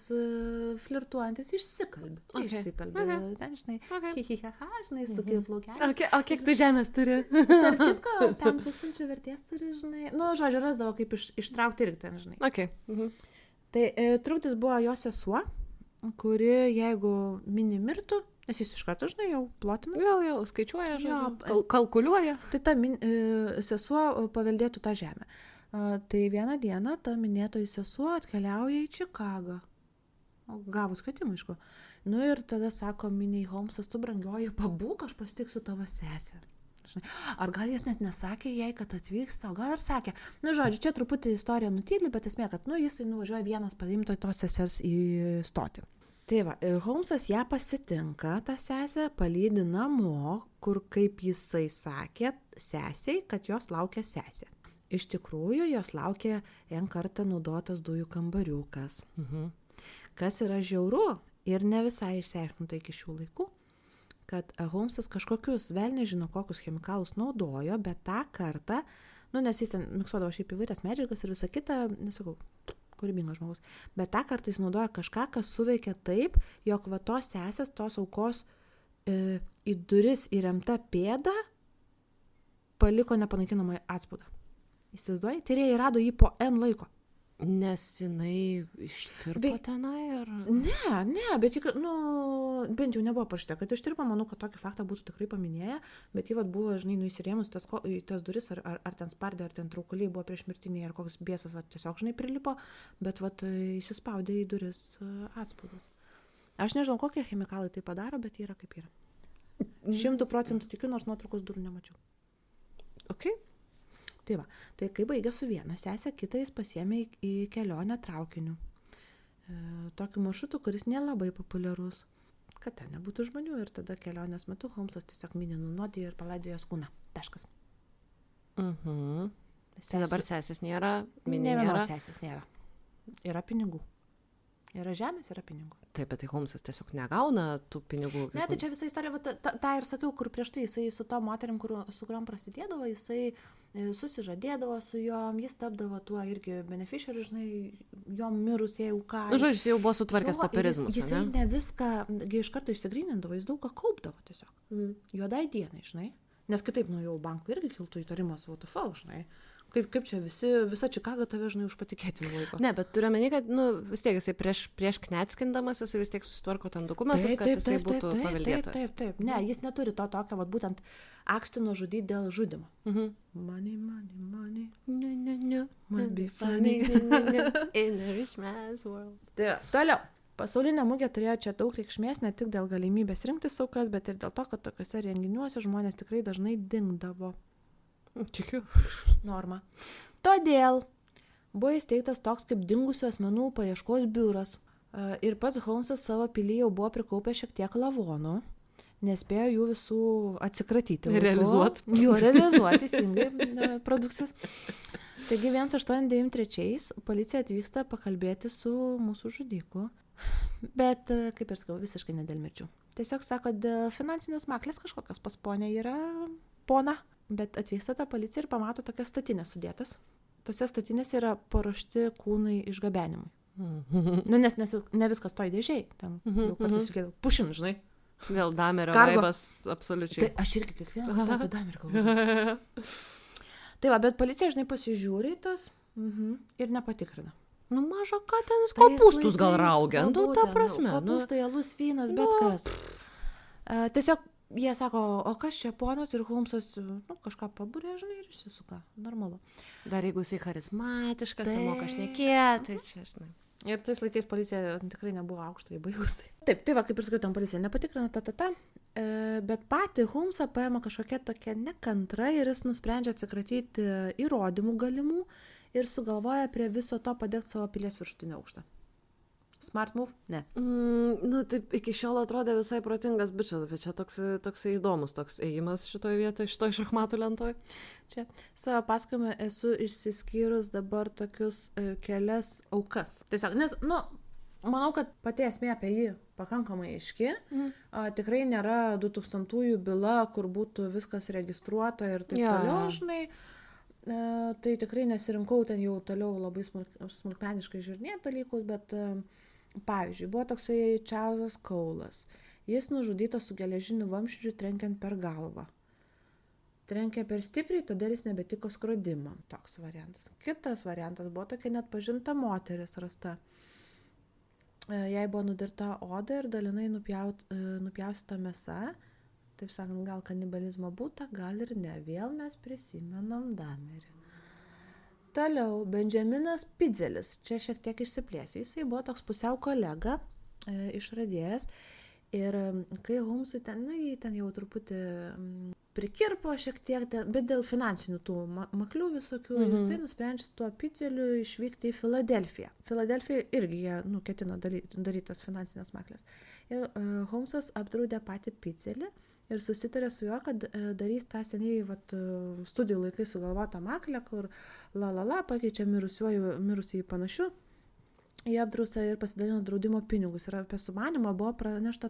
flirtuojantis, išsikalbi. Ten, žinai, žinai, su kaip laukelį. O kiek tu žemės turi? Tarp kitko, 5000 vertės turi, žinai. Žodžiu, rasdavo kaip ištraukti irgi ten, žinai. Okay. Tai Trukdis buvo jo sesuo kuri, jeigu mini mirtų, nes jis iš karto, žinai, jau plotina, Jau, skaičiuoja, Jo, kalkuliuoja. tai ta sesuo paveldėtų tą žemę. Tai vieną dieną ta minėtoji sesuo atkeliauja į Čikagą. Gavus kvietimą, aišku. Nu ir tada sako miniai Holmsas, tu brangioji, pabūk, aš pasitiksiu tavo sesę. Žinai, ar gal jis net nesakė jai, kad atvyksta, o gal ir sakė. Nu, žodžiu, čia truputį istorija nutyli, bet esmė, kad, jis nuvažiuoja vienas paimto tos sesers į stotį. Tai va, Holmsas ją pasitinka, tą sesę, palydi namo, kur, kaip jisai sakė, sesiai, kad jos laukia sesė. Iš tikrųjų, jos laukia N kartą naudotas dujų kambariukas. Kas yra žiauru ir ne visai išsiaiškinta iki šių laikų, kad Holmsas kažkokius, vėl nežino, kokius chemikalus naudojo, bet tą kartą, nes jis ten miksuodavo šiaip įvairias medžiagas ir visą kitą, nesakau, kūrybingas žmogus, bet tą kartą jis naudoja kažką, kas suveikia taip, jog va tos sesės, tos aukos į duris įremta pėda paliko nepanaikinamą atspaudą. Įsivaizduoji, tyrėjai rado jį po N laiko. Nes jinai ištirpo tenai, ar... Ne, bet bent jau nebuvo parašyta, kad ištirpo, manau, kad tokį faktą būtų tikrai paminėję, bet jį buvo, žinai, įsirėmus į tas duris, ar ten spardė, ar ten traukuliai buvo prieš mirtiniai, ar koks biesas, ar tiesiog, žinai, prilipo, bet įsispaudė į duris atspaudas. Aš nežinau, kokie chemikalai tai padaro, bet yra kaip yra. 100% tikiu, nors nuotraukos durų nemačiau. Okay. Tai va, tai kai baigė su viena sesė, kitą jis pasiėmė į kelionę traukiniu. Tokiu maršrutu, kuris nelabai populiarus, kad ten nebūtų žmonių ir tada kelionės metu Holmsas tiesiog mini nunuodijo ir palaidojo jos kūną. Taškas. Tai dabar sesės nėra, mini nėra. Sesės nėra. Yra pinigų. Yra žemės, yra pinigų. Taip, bet tai Holmsas tiesiog negauna tų pinigų. Ne, tai čia visa istorija, tą ir sakiau, kur prieš tai jisai su to moterim, su kuriam prasidėdavo, jisai susižadėdavo su jom, jis tapdavo tuo irgi beneficiariu, žinai, jom mirus, jeigu ką. Žodžiu, jis jau buvo sutvarkęs papirizmus, jisai ne viską, iš karto išsigrynindavo, jis daug ką kaupdavo tiesiog. Juodai dienai, žinai. Nes kitaip, jau bankų irgi kiltų įtarimas, what the fuck, žinai. Kaip čia visa Čikaga tave, žinai, už patikėtinį laiko. Ne, bet turiu omeny, kad, vis tiek jisai prieš knetskindamas, jisai vis tiek susitvarko ten dokumentus, kad jisai būtų paveldėtojas. Taip. Ne, jis neturi to tokio, būtent akstino žudyti dėl žudimo. Money. Ne. Must be funny. In a rich man's world. Tai toliau. Pasaulinė mugė turėjo čia daug reikšmės ne tik dėl galimybės rinktis aukas, bet ir dėl to, kad tokiuose renginiuose žmonės tikrai dažnai dingdavo. Tikiu. Norma. Todėl buvo įsteigtas toks kaip dingusių asmenų paieškos biuras. Ir pats Holmsas savo pilį jau buvo prikaupę šiek tiek lavonų, nespėjo jų visų atsikratyti. Realizuoti. Teisingai, produkcijos. Taigi 1893 policija atvyksta pakalbėti su mūsų žudiku. Bet, kaip ir sakau, visiškai ne dėl mirčių. Tiesiog sako, dėl finansinės maklės kažkokios pas ponę yra pona. Bet atvyksta ta policija ir pamato tokias statinės sudėtas. Tose statinėse yra paruošti kūnai išgabenimui. Nes ne viskas toj dėžiai. Ten daug kartų sukėdavo. Pušin, žinai. Vėl Damerio vaibas absoliučiai. Tai aš irgi kiekvieną kartą apie Damerį kalbu. Tai va, bet policija, žinai, pasižiūri tas ir nepatikrina. Maža ką ten, kopūstus gal raugia. Ta prasme. Kopūstai, alus, vynas, bet kas. Tiesiog jie sako, o kas čia ponas, ir Holmsas kažką paburė, žinai, ir išsisuka. Normalu. Dar jeigu jisai charizmatiškas, tai moka šnekėti, tai čia, žinai. Ir tais laikais policija tikrai nebuvo aukštai baigus. Taip, tai va, kaip ir sakiau, ten policija nepatikrina, bet patį Holmsą paima kažkokia tokia nekantra ir jis nusprendžia atsikratyti įrodymų galimų ir sugalvoja prie viso to padegti savo pilies viršutinį aukštą. Smart move? Ne. Taip, iki šiol atrodė visai protingas bičas, bet čia toksai įdomus toks ėjimas šitoje vietoje, šitoje šachmatų lentoje. Čia savo pasakojime esu išsiskyrus dabar tokius kelias aukas. Tiesiog, nes, manau, kad pati esmė apie jį pakankamai aiški. Tikrai nėra 2000-ųjų byla, kur būtų viskas registruota ir taip toliau, žinai. Tai tikrai nesirinkau ten jau toliau labai smulkmeniškai žiūrinėti dalykus, bet pavyzdžiui, buvo toksai Čarlzas Kaulas. Jis nužudytas su geležiniu vamzdžiu trenkiant per galvą. Trenkė per stipriai, todėl jis nebetiko skrodimam. Toks variantas. Kitas variantas buvo tokia net pažinta moteris rasta. jai buvo nudirta oda ir dalinai nupjaustyta mėsa. Taip sakant, gal kanibalizmo būta, gal ir ne. Vėl mes prisimenam Damerį. Toliau, Benjaminas Pidzelis. Čia šiek tiek išsiplėsiu. Jisai buvo toks pusiau kolega, išradėjas. Ir kai Holmsui jį ten jau truputį prikirpo šiek tiek, bet dėl finansinių tų maklių visokių, jisai nusprendžia tuo Pidzeliu išvykti į Filadelfiją. Filadelfija irgi jie ketina daryti tas finansinės maklės. Ir Holmsas apdraudė patį Pidzelį ir susitarė su juo, kad darys tą seniai studijų laikai sugalvotą maklę, kur pakeičia mirusį panašiu. Jie apdrausta ir pasidalino draudimo pinigus. Ir apie sumanimą buvo pranešta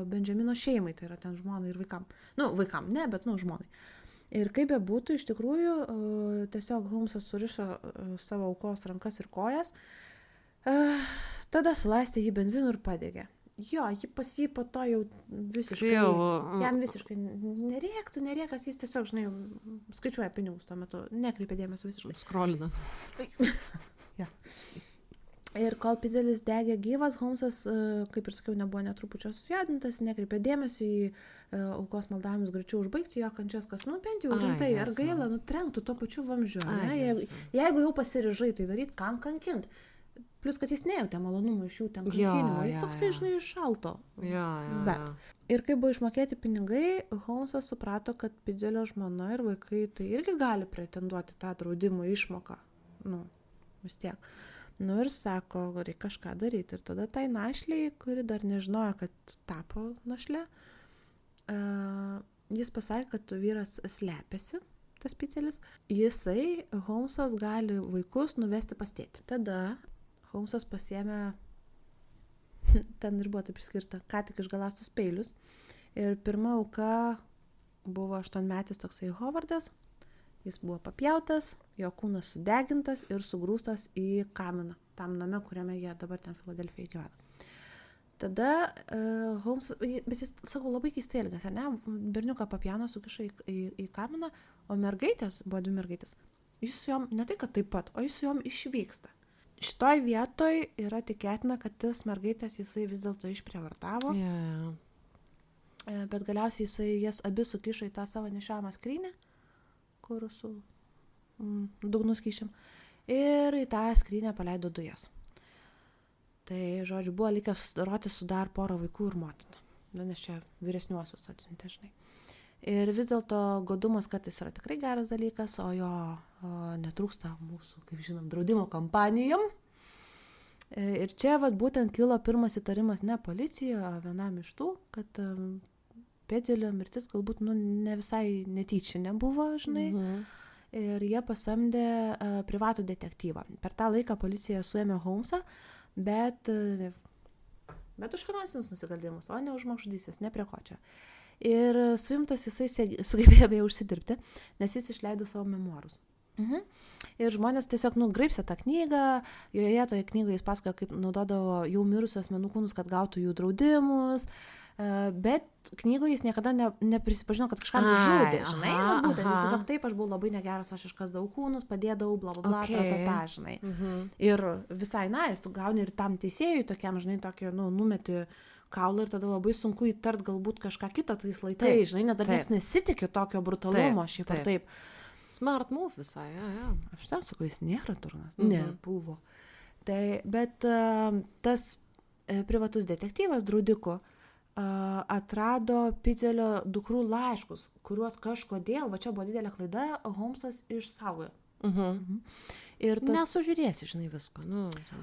Benjamino šeimai, tai yra ten žmonai ir vaikam. Vaikam ne, bet žmonai. Ir kaip be būtų, iš tikrųjų, tiesiog Holmsas surišo savo aukos rankas ir kojas, tada sulaistė jį benzinu ir padegė. Jo, pas jį po to jau visiškai, jam visiškai nerėkas, jis tiesiog, skaičiuoja pinigus tuo metu, nekreipia dėmesio visiškai. Skrolina. Ja. Ir kol Pidzelis degė gyvas, Holmsas, kaip ir sakiau, nebuvo netrupučio sujaudintas, nekreipė dėmesio į aukos maldavimus greičiau užbaigti jo kančias, kas, bent jau rimtai, ar gaila, trenktų tuo pačiu vamzdžiu. Jeigu jau pasiryžai tai daryti, kam kankint? Plius, kad jis nejautė malonumo iš jų ten kankinimo, jis toksai, iš šalto. Bet. Ir kai buvo išmokėti pinigai, Holmsas suprato, kad Pidzelio žmona ir vaikai tai irgi gali pretenduoti tą draudimo išmoką. Vis tiek. Ir sako, reikia kažką daryti. Ir tada tai našliai, kuri dar nežinojo, kad tapo našle, jis pasakė, kad vyras slepiasi, tas Pidzelis. Jisai, Holmsas, gali vaikus nuvesti pas tėtį. Tada Holmsas pasiėmė, ten ir buvo taip išskirta, ką tik išgalastus peilius. Ir pirma auka buvo 8-metis toksai Hovardas. Jis buvo papjautas, jo kūnas sudegintas ir sugrūstas į kaminą, tam name, kuriame jie dabar ten Filadelfijoje gyvena. Tada Holmsas, bet jis, sakau, labai keistai elgėsi, ne? Berniuką papjano sukiša į kaminą, o mergaitės, buvo 2 mergaitės, jis su jom, ne tai, kad taip pat, o jis su jom išvyksta. Šitoj vietoj yra tikėtina, kad tas mergaitės jisai vis dėlto išprievartavo, bet galiausiai jisai jas abi sukiša į tą savo nešiojamą skrynę, kur su dugnu skyščiam, ir į tą skrynę paleido dujas. Tai, žodžiu, buvo likę susidoroti su dar porą vaikų ir motina, nes čia vyresniuosius atsiuntė, žinai. Ir vis dėlto godumas kartais yra tikrai geras dalykas, o jo netrūksta mūsų, kaip žinom, draudimo kompanijom. Ir čia būtent kilo pirmas įtarimas ne policijoje, o vienam iš tų, kad Pidzelio mirtis galbūt ne visai netyčia nebuvo, žinai. Ir jie pasamdė privatų detektyvą. Per tą laiką policija suėmė Holmsą, bet už finansinius nusikaltimus, o ne už žmogžudystės, ne prie ko čia. Ir suimtas jisai sugebėjo beje užsidirbti, nes jis išleido savo memuarus. Ir žmonės tiesiog graibsė tą knygą, toje knygoje jis pasakojo, kaip naudodavo jau mirusių asmenų kūnus, kad gautų jų draudimus, bet knygoje jis niekada neprisipažino, kad kažką žudė, žinai, būtent jis tiesiog taip, aš buvau labai negeras, aš iškasdavau kūnus, padėdavau, blablabla, žinai. Ir visai jis tu gauni ir tam teisėjui tokiam, žinai, tokį, numeti kaulą ir tada labai sunku įtart galbūt kažką kitą tais laikais, žinai, nes dar niekas nesitikė tokio brutalumo šiaip ar taip. Smart move visai, Aš ten sakau, jis nėra turnas. Nebuvo. Tai, bet tas privatus detektyvas draudiko atrado Pidzelio dukrų laiškus, kuriuos kažkodėl, va čia buvo didelė klaida, Holmsas išsaugojo. Ir nesužiūrėsi, žinai, visko.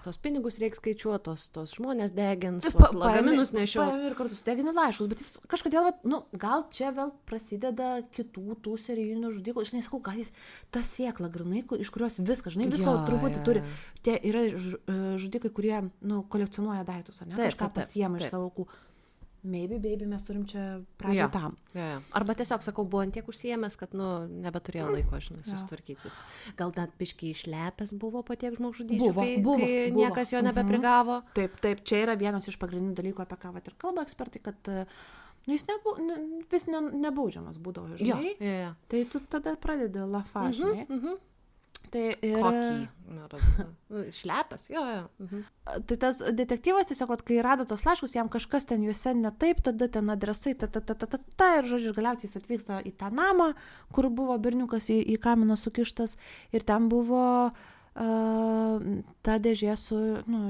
Tos pinigus reikia skaičiuoti, tos žmonės degins, tos lagaminus nešiot. Ir kartu sudegini laiškus, bet kažkodėl, gal čia vėl prasideda kitų tų serijinių žudikų. Žinai, sakau, gal jis ta sėkla grinai, iš kurios viskas, žinai, visko truputį turi. Tie yra žudikai, kurie, kolekcionuoja daiktus, ar ne? Kažką pasiema iš savo aukų. Maybe, baby, mes turim čia pradžią tam. Arba tiesiog, sakau, buvo ant tiek užsiėmęs, kad, nebeturėjo laiko, žinai, susitvarkyti viską. Gal net biškiai išlepęs buvo po tiek žmogžudysčių, kai niekas jo nebeprigavo. Taip, čia yra vienas iš pagrindinių dalykų, apie ką ir kalba ekspertai, kad jis vis nebaudžiamas būdavo, žinai. Tai tu tada pradedi lafą, žinai. Tai ir... Kokį? Šlepas, jo. Mhm. Tai tas detektyvas tiesiog, vat, kai rado tos laiškus, jam kažkas ten juose ne taip, tada ten adresai, ir, žodžiu, galiausiai jis atvyksta į tą namą, kur buvo berniukas į kaminą sukištas, ir ten buvo ta dėžė su,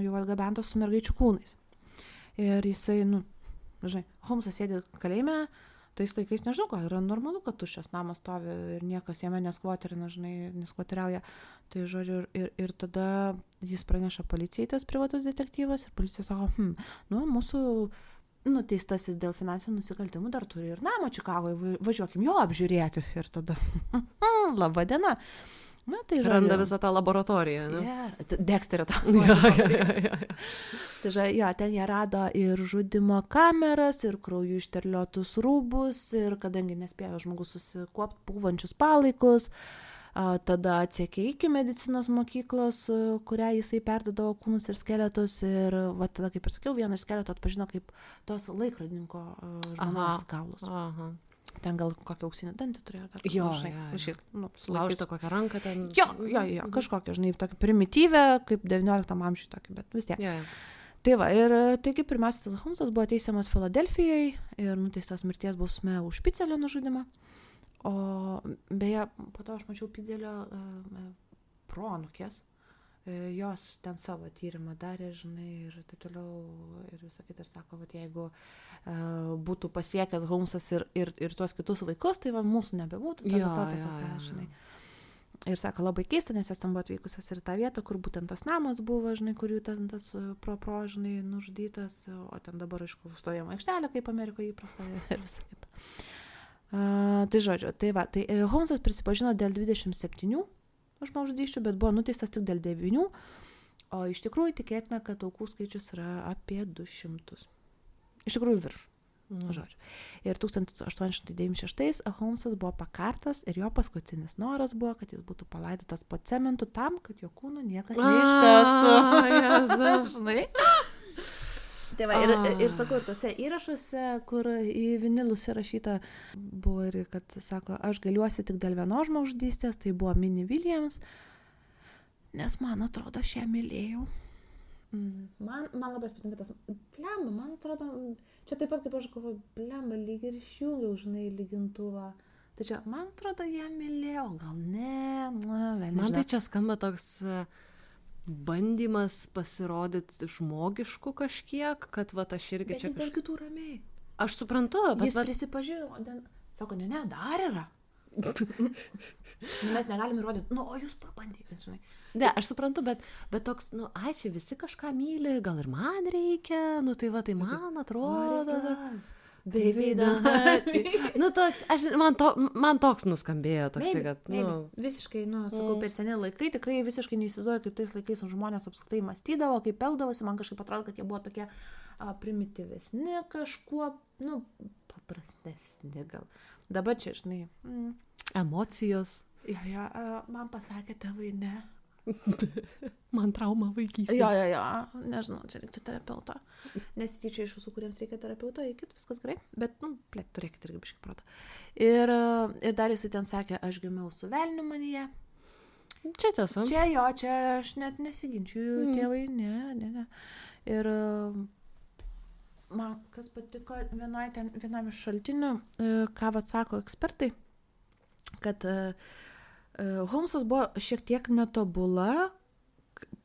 jau atgabentos su mergaičių kūnais. Ir jisai, žinai, Holmsas sėdi kalėjime, tais laikais, nežinau, ką, yra normalu, kad tuščias namas stovi ir niekas jame neskvoterina, žinai, neskvoteriauja. Tai, žodžiu, ir tada jis praneša policijai, tas privatus detektyvas, ir policija sako, mūsų nuteistasis dėl finansinių nusikaltimų dar turi ir namą Čikagoje, važiuokim jo apžiūrėti. Ir tada, laba diena. Tai randa visą tą laboratoriją, ne? Yeah. Dexterio tą laboratoriją. Tai žodžiu, ten jie rado ir žudimo kameras, ir krauju išterliotus rūbus, ir kadangi nespėjo žmogus susikuopti pūvančius palaikus, tada atsiekė iki medicinos mokyklos, kurią jisai perdodavo kūnus ir skeletus, ir tada, kaip ir sakiau, vieną iš skeletų atpažino kaip tos laikrodininko žmonos kaulus. Aha. Ten gal kokį auksinį dantį turėjo. Jo. Sulaužta kokią ranką ten. Jo, kažkokią, žinai, tokią primityvę, kaip 19 amžiuje tokį, bet vis tiek. Tai va, ir taigi pirmiausia, tas Holmsas buvo teisiamas Filadelfijai ir nuteistas mirties bausme už Pitzelio nužudymą. O beje, po to aš mačiau Pitzelio proanūkės. Jos ten savo tyrimą darė, žinai, ir taip toliau, ir visą kitą, ir sako, vat, jeigu būtų pasiekęs Holmsas ir tuos kitus vaikus, tai va, mūsų nebebūtų, žinai. Ir sako, labai keista, nes jos ten buvo atvykusios ir tą vietą, kur būtent tas namas buvo, žinai, kur jų ten tas žinai, nužudytas, o ten dabar, aišku, stovėjimo aikštelė, kaip Amerikoje įprasta, ir visą kitą. Tai žodžiu, tai va, tai Holmsas prisipažino dėl 27 žmogžudysčių, bet buvo nuteistas tik dėl 9, o iš tikrųjų tikėtina, kad aukų skaičius yra apie 200. Iš tikrųjų virš. Žodžiu. Ir 1896 Holmsas buvo pakartas ir jo paskutinis noras buvo, kad jis būtų palaidotas po cementu tam, kad jo kūno niekas neiškastų. Žinai? Tai va, ir sakau, ir tose įrašuose, kur į vinilus įrašyta buvo ir, kad sako, aš galiuosi tik dėl vienos žmogžudystės, tai buvo Minnie Williams, nes man atrodo, aš ją mylėjau. Man labai patinka tas, blemba, man atrodo, čia taip pat kaip aš galvoju, blemba, lyg ir išjungiau, žinai, lygintuvą. Tai čia, man atrodo, ją mylėjau, gal ne, man tai čia skamba toks bandymas pasirodyti žmogišku kažkiek, kad va aš irgi bet čia... Bet jis dėl kitų ramiai. Aš suprantu, bet... Jis prisipažino, sako, ne, dar yra. Mes negalim įrodyti, o jūs pabandykite, žinai. Ne, aš suprantu, bet toks, čia visi kažką myli, gal ir man reikia, tai va, tai man atrodo... Baby, toks, man toks nuskambėjo, toks, kad, visiškai, sakau, per seni laikai, tikrai visiškai neįsivaizduoju, kaip tais laikais žmonės apskritai mąstydavo, kaip elgdavosi, man kažkaip atrodo, kad jie buvo tokie primityvesni kažkuo, paprastesni gal. Dabar čia, žinai, emocijos. Jo, man pasakė tėvai, ne. Man trauma vaikystės. Jo, nežinau, čia reiktų terapeuto. Nesityčia iš visų, kuriems reikia terapeuto, eikit, viskas gerai, bet, turėkit irgi biškį proto. Ir dar jisai ten sakė, aš gimiau su velniu manyje. Čia tiesa. Čia aš net nesiginčiu, tėvai, ne. Ir man kas patiko vienam iš šaltinių, ką atsako ekspertai, kad Holmsas buvo šiek tiek netobula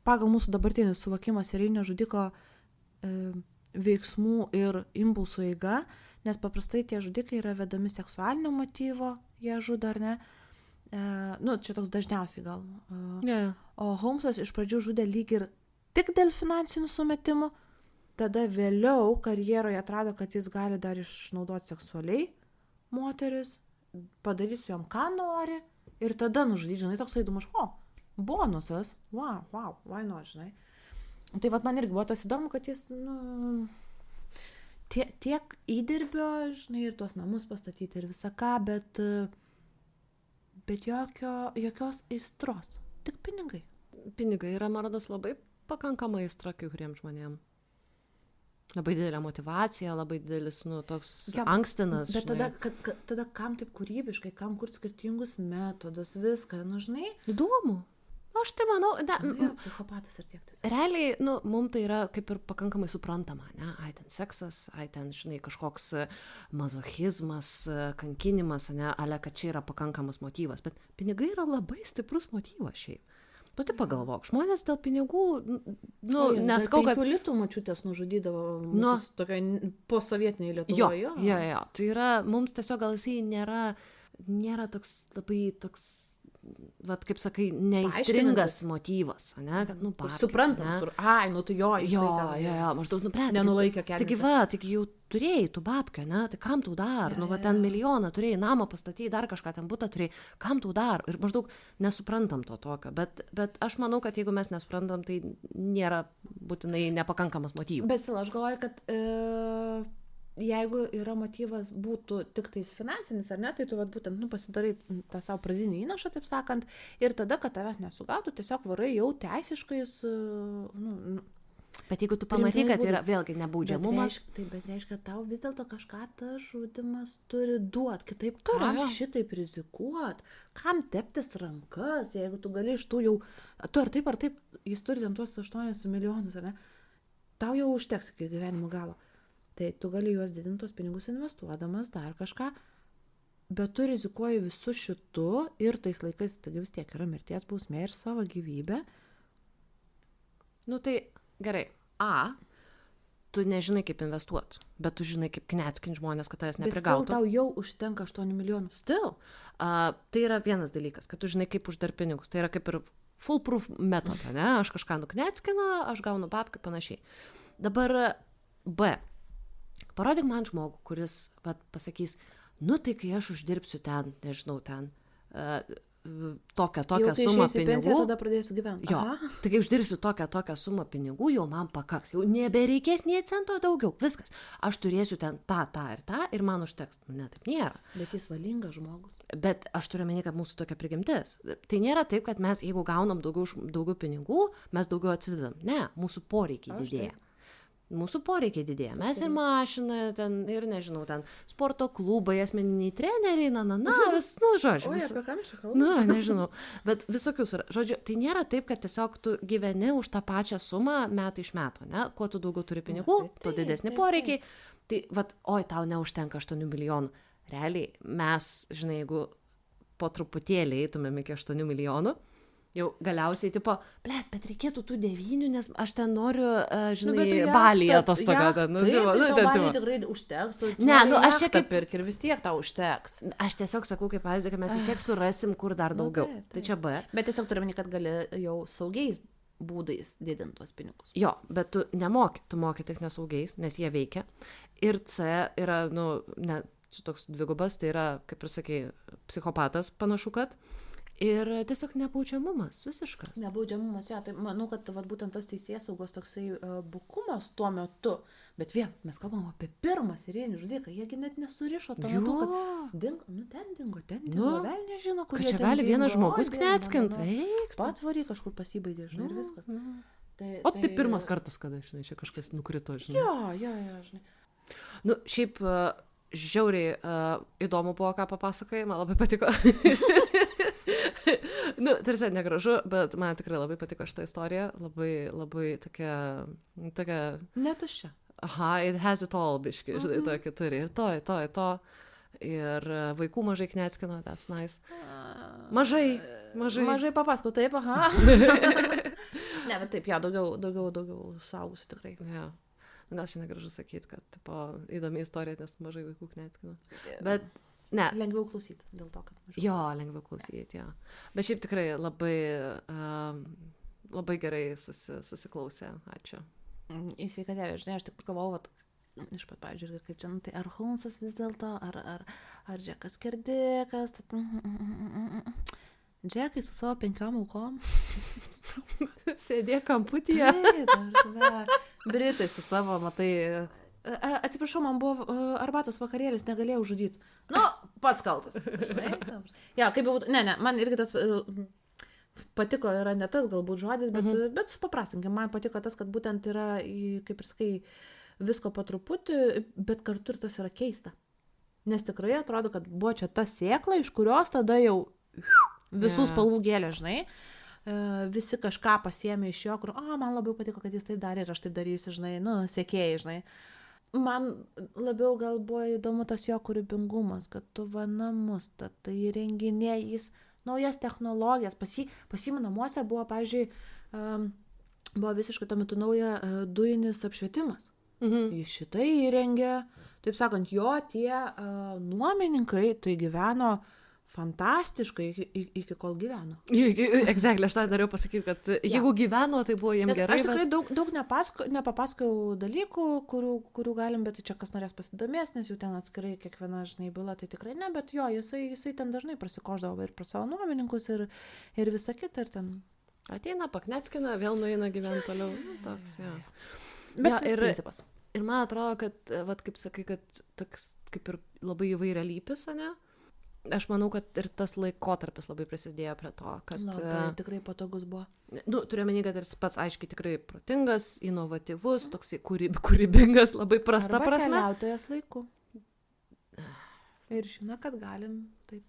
pagal mūsų dabartinį suvokimą serijinio žudiko veiksmų ir impulsų eiga, nes paprastai tie žudikai yra vedami seksualinio motyvo, jie žudo ar ne. Čia toks dažniausiai gal. O Holmsas iš pradžių žudė lyg ir tik dėl finansinių sumetimų, tada vėliau karjeroje atrado, kad jis gali dar išnaudoti seksualiai moteris, padarys jom ką nori. Ir tada nužudyti, žinai, toks įdomus, bonusas, wow, why not, žinai. Tai vat man irgi buvo tas įdomu, kad jis, tiek įdirbio, žinai, ir tuos namus pastatyti ir visą ką, bet jokios aistros, tik pinigai. Pinigai yra, man rodos, labai pakankama aistra kai kuriems žmonėms. Labai didelė motyvacija, labai didelis, toks ankstinas. Bet tada kam taip kūrybiškai, kam kurti skirtingus metodus, viską, žinai? Įdomu. Aš tai manau, Ja, psichopatas ir tiek. realiai, mums tai yra kaip ir pakankamai suprantama, ne? Ai, ten seksas, ai, ten, žinai, kažkoks mazochizmas, kankinimas, ne? Ale, kad čia yra pakankamas motyvas. Bet pinigai yra labai stiprus motyvas šiaip. Tu pagalvok, žmonės dėl pinigų, neskau, kad... 5 litų močiutės nužudydavo tokia posovietinėje Jo, Lietuvoje. Tai yra, mums tiesiog gal jisai nėra toks labai toks, vat, kaip sakai, neįstringas motyvas, ne, kad, babkės, suprantamas, kur, ai, tai jo, maždaug, blėt, nenulaikė kelią. Taigi jau turėjai tų babkių, ne, tai kam tau dar, ten milijoną turėjai, namą pastatėjai, dar kažką ten butą turėjai, kam tau dar, ir maždaug nesuprantam to tokio, bet aš manau, kad jeigu mes nesuprantam, tai nėra būtinai nepakankamas motyvas. Bet aš galvoju, kad jeigu yra motyvas būtų tik tais finansinis, ar ne, tai tu būtent pasidarai tą savo pradinį įnašą, taip sakant, ir tada, kad tavęs nesugautų, tiesiog varai jau teisiškais... Bet jeigu tu pamatai, kad yra vėlgi nebaudžiamumas... Bet reiškia, tau vis dėlto kažką tas žudimas turi duoti, kitaip kam šitaip rizikuot, kam teptis rankas, jeigu tu gali iš tų jau... Tu ar taip, jis turi ten tuos 8 milijonus, ar ne? Tau jau užteks iki gyvenimo galo. Tai tu gali juos didintos pinigus investuodamas, dar kažką, bet tu rizikuoji visų šitų ir tais laikais, taigi vis tiek yra mirties bausmė ir savo gyvybę. Tai gerai, tu nežinai kaip investuoti, bet tu žinai kaip kneckin žmonės, kad tavęs neprigautų. Bet tau jau užtenka 8 milijonų. Tai yra vienas dalykas, kad tu žinai kaip uždar pinigus, tai yra kaip ir foolproof metodą, ne, aš kažką nukneckinu, aš gaunu babkių panašiai. Dabar B. Parodyk man žmogų, kuris pasakys, tai kai aš uždirbsiu ten, nežinau, ten tokią sumą pinigų. Pensiją, tada pradėsiu gyventi. Jo, tai kai uždirbsiu tokią sumą pinigų, jau man pakaks, jau nebereikės nė cento daugiau, viskas. Aš turėsiu ten tą ir man užteks. Ne, taip nėra. Bet jis valingas žmogus. Bet aš turiu omeny, kad mūsų tokia prigimtis. Tai nėra taip, kad mes, jeigu gaunam daugiau pinigų, mes daugiau atsidedam. Ne, mūsų poreikiai didėja. Mūsų poreikiai didėja. Mes ir mašiną, ten, ir nežinau, ten sporto klubai, asmeniniai treneriai, žodžiu. Oi, apie ką mes čia kalbame? Nežinau. Bet visokius yra. Žodžiu, tai nėra taip, kad tiesiog tu gyveni už tą pačią sumą metai iš metų, ne? Kuo tu daugiau turi pinigų, tuo didesni poreikiai. Tai, tau neužtenka 8 milijonų. Realiai, mes, žinai, jeigu po truputėlį eitumėm iki 8 milijonų, jau galiausiai, bet reikėtų tų 9, nes aš ten noriu, žinai, Balyje atostogauti. Balyje tikrai užteks. Aš čia kaip... Pirk ir vis tiek tau užteks. Aš tiesiog sakau, kaip pavyzdį, kad mes vis tiek surasim, kur dar daugiau. Tai čia B. Bet tiesiog turime, kad gali jau saugiais būdais didinti tuos pinigus. Jo, bet tu nemoki, tu moki tik nesaugiais, nes jie veikia. Ir C yra, čia toks dvigubas, tai yra, kaip ir sakai, psichopatas panašu, kad... Ir tiesiog nebaudžiamumas, visiškas. Nebaudžiamumas, tai manau, kad būtent tas teisėsaugos toksai bukumas tuo metu, bet vėl, mes kalbam apie pirmą serienį žudiką, jiegi net nesurišo tuo metu, kad dingo, vėl nežino, kur jie ten dingo. Kad čia gali vienas žmogus kneckint, patvary kažkur pasibaigė, žinai, ir viskas. O tai pirmas kartas, kada, žinai, čia kažkas nukrito, žinai. Jo, žinai. Šiaip žiauriai įdomu buvo, ką papasakai, man labai patiko. Tarsi negražu, bet man tikrai labai patiko šitą istoriją, labai tokia... Netuščia. It has it all, biški, žinai, tokį turi. Ir to. Ir vaikų mažai kneckino, that's nice. Mažai papasakau, taip, Ne, bet taip, daugiau saugusių tikrai. Ja. Gal čia negražu sakyti, kad įdomi istorija, nes mažai vaikų kneckino. Bet... Ne. Lengviau klausyti, dėl to, kad... Jo, lengviau klausyti, jo. Bet šiaip tikrai labai gerai susiklausė. Ačiū. Į sveikatėlę, žinai, aš tik galvojau, iš pat pavyzdžiui, kaip čia, tai ar Holmsas vis dėlto, ar Džekas Kerdikas. Džekai su savo 5 aukom. Sėdė kamputyje. Britai su savo, matai... Atsiprašau, man buvo arbatos vakarėlis, negalėjau žudyti. Pats kaltas. Ja, kaip jau... Ne, man irgi tas patiko, yra ne tas galbūt žodis, bet supaprastinkim, man patiko tas, kad būtent yra, kaip ir sakai, visko po truputį, bet kartu ir tas yra keista. Nes tikrai atrodo, kad buvo čia ta sėkla, iš kurios tada jau visų spalvų gėlė, žinai. visi kažką pasiėmė iš jo, kur, man labiau patiko, kad jis taip darė ir aš taip darysiu, žinai, sekėjai, žinai. Man labiau gal buvo įdomu tas jo kūrybingumas, kad tu va namus, tai įrenginė, jis naujas technologijas, pas jį namuose buvo, pavyzdžiui, buvo visiškai tuo metu nauja dujinis apšvietimas. Jis šitai įrengė, taip sakant, jo tie nuomininkai tai gyveno fantastiškai iki kol gyveno. Exactly, aš tą norėjau pasakyti, kad jeigu gyveno, tai buvo jiems gerai. Aš tikrai daug nepapasakojau dalykų, kurių galim, bet čia kas norės pasidomės, nes jų ten atskirai kiekviena, žinai, byla, tai tikrai ne, bet jo, jisai ten dažnai prasikoždavo ir pro savo nuomininkus ir visą kitą ir ten. Ateina, paknetskina, vėl nueina gyventi toliau. Toks, ja. Bet ja, principas. Ir man atrodo, kad, vat, kaip sakai, kad toks kaip ir labai įvairialypis, ne? Aš manau, kad ir tas laikotarpis labai prisidėjo prie to, kad... Labai tikrai patogus buvo. Turiu menį, kad ir pats aiškiai tikrai protingas, inovatyvus, toksai kūrybingas, labai prasta Arba prasme. keliautojas laiku. Ir žino, kad galim taip.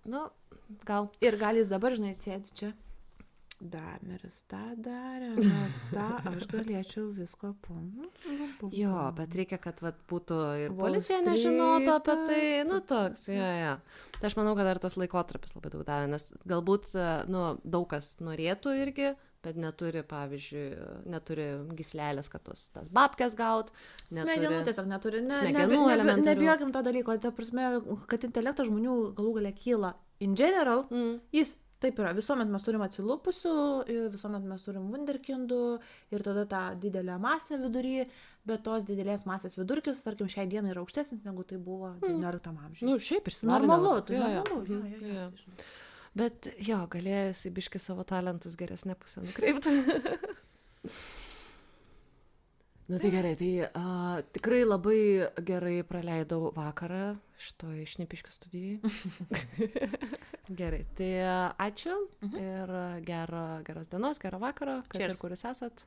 Gal. Ir gal jis dabar, žinai, sėdi čia. Dameris tą darė, mes tą, aš galėčiau visko Jo, bet reikia, kad vat, būtų ir policija nežinotų apie tai, toks, ja. Tai aš manau, kad dar tas laikotarpis labai daug davė, nes galbūt, daug kas norėtų irgi, bet neturi, pavyzdžiui, gyslelės, kad tas babkes gaut. Smegenų tiesiog neturi. Smegenų elementarių. Nebijokim to dalyko, ta prasme, kad intelektas žmonių galų galia kyla in general, jis taip yra, visuomet mes turim atsilupusių, visuomet mes turim wunderkindų ir tada tą didelę masę vidury, bet tos didelės masės vidurkis, tarkim, šiai dienai yra aukštesnis, negu tai buvo 19 amžiuje. Šiaip išsilavinę. Normalu, tai normalu. Bet jo, galėjo jisai biški savo talentus geresnę pusę nukreipti. Tai gerai, tai tikrai labai gerai praleidau vakarą šitoj Šnipiškių studijai. Gerai, tai ačiū ir geros dienos, gero vakaro, kad ir kuris esat.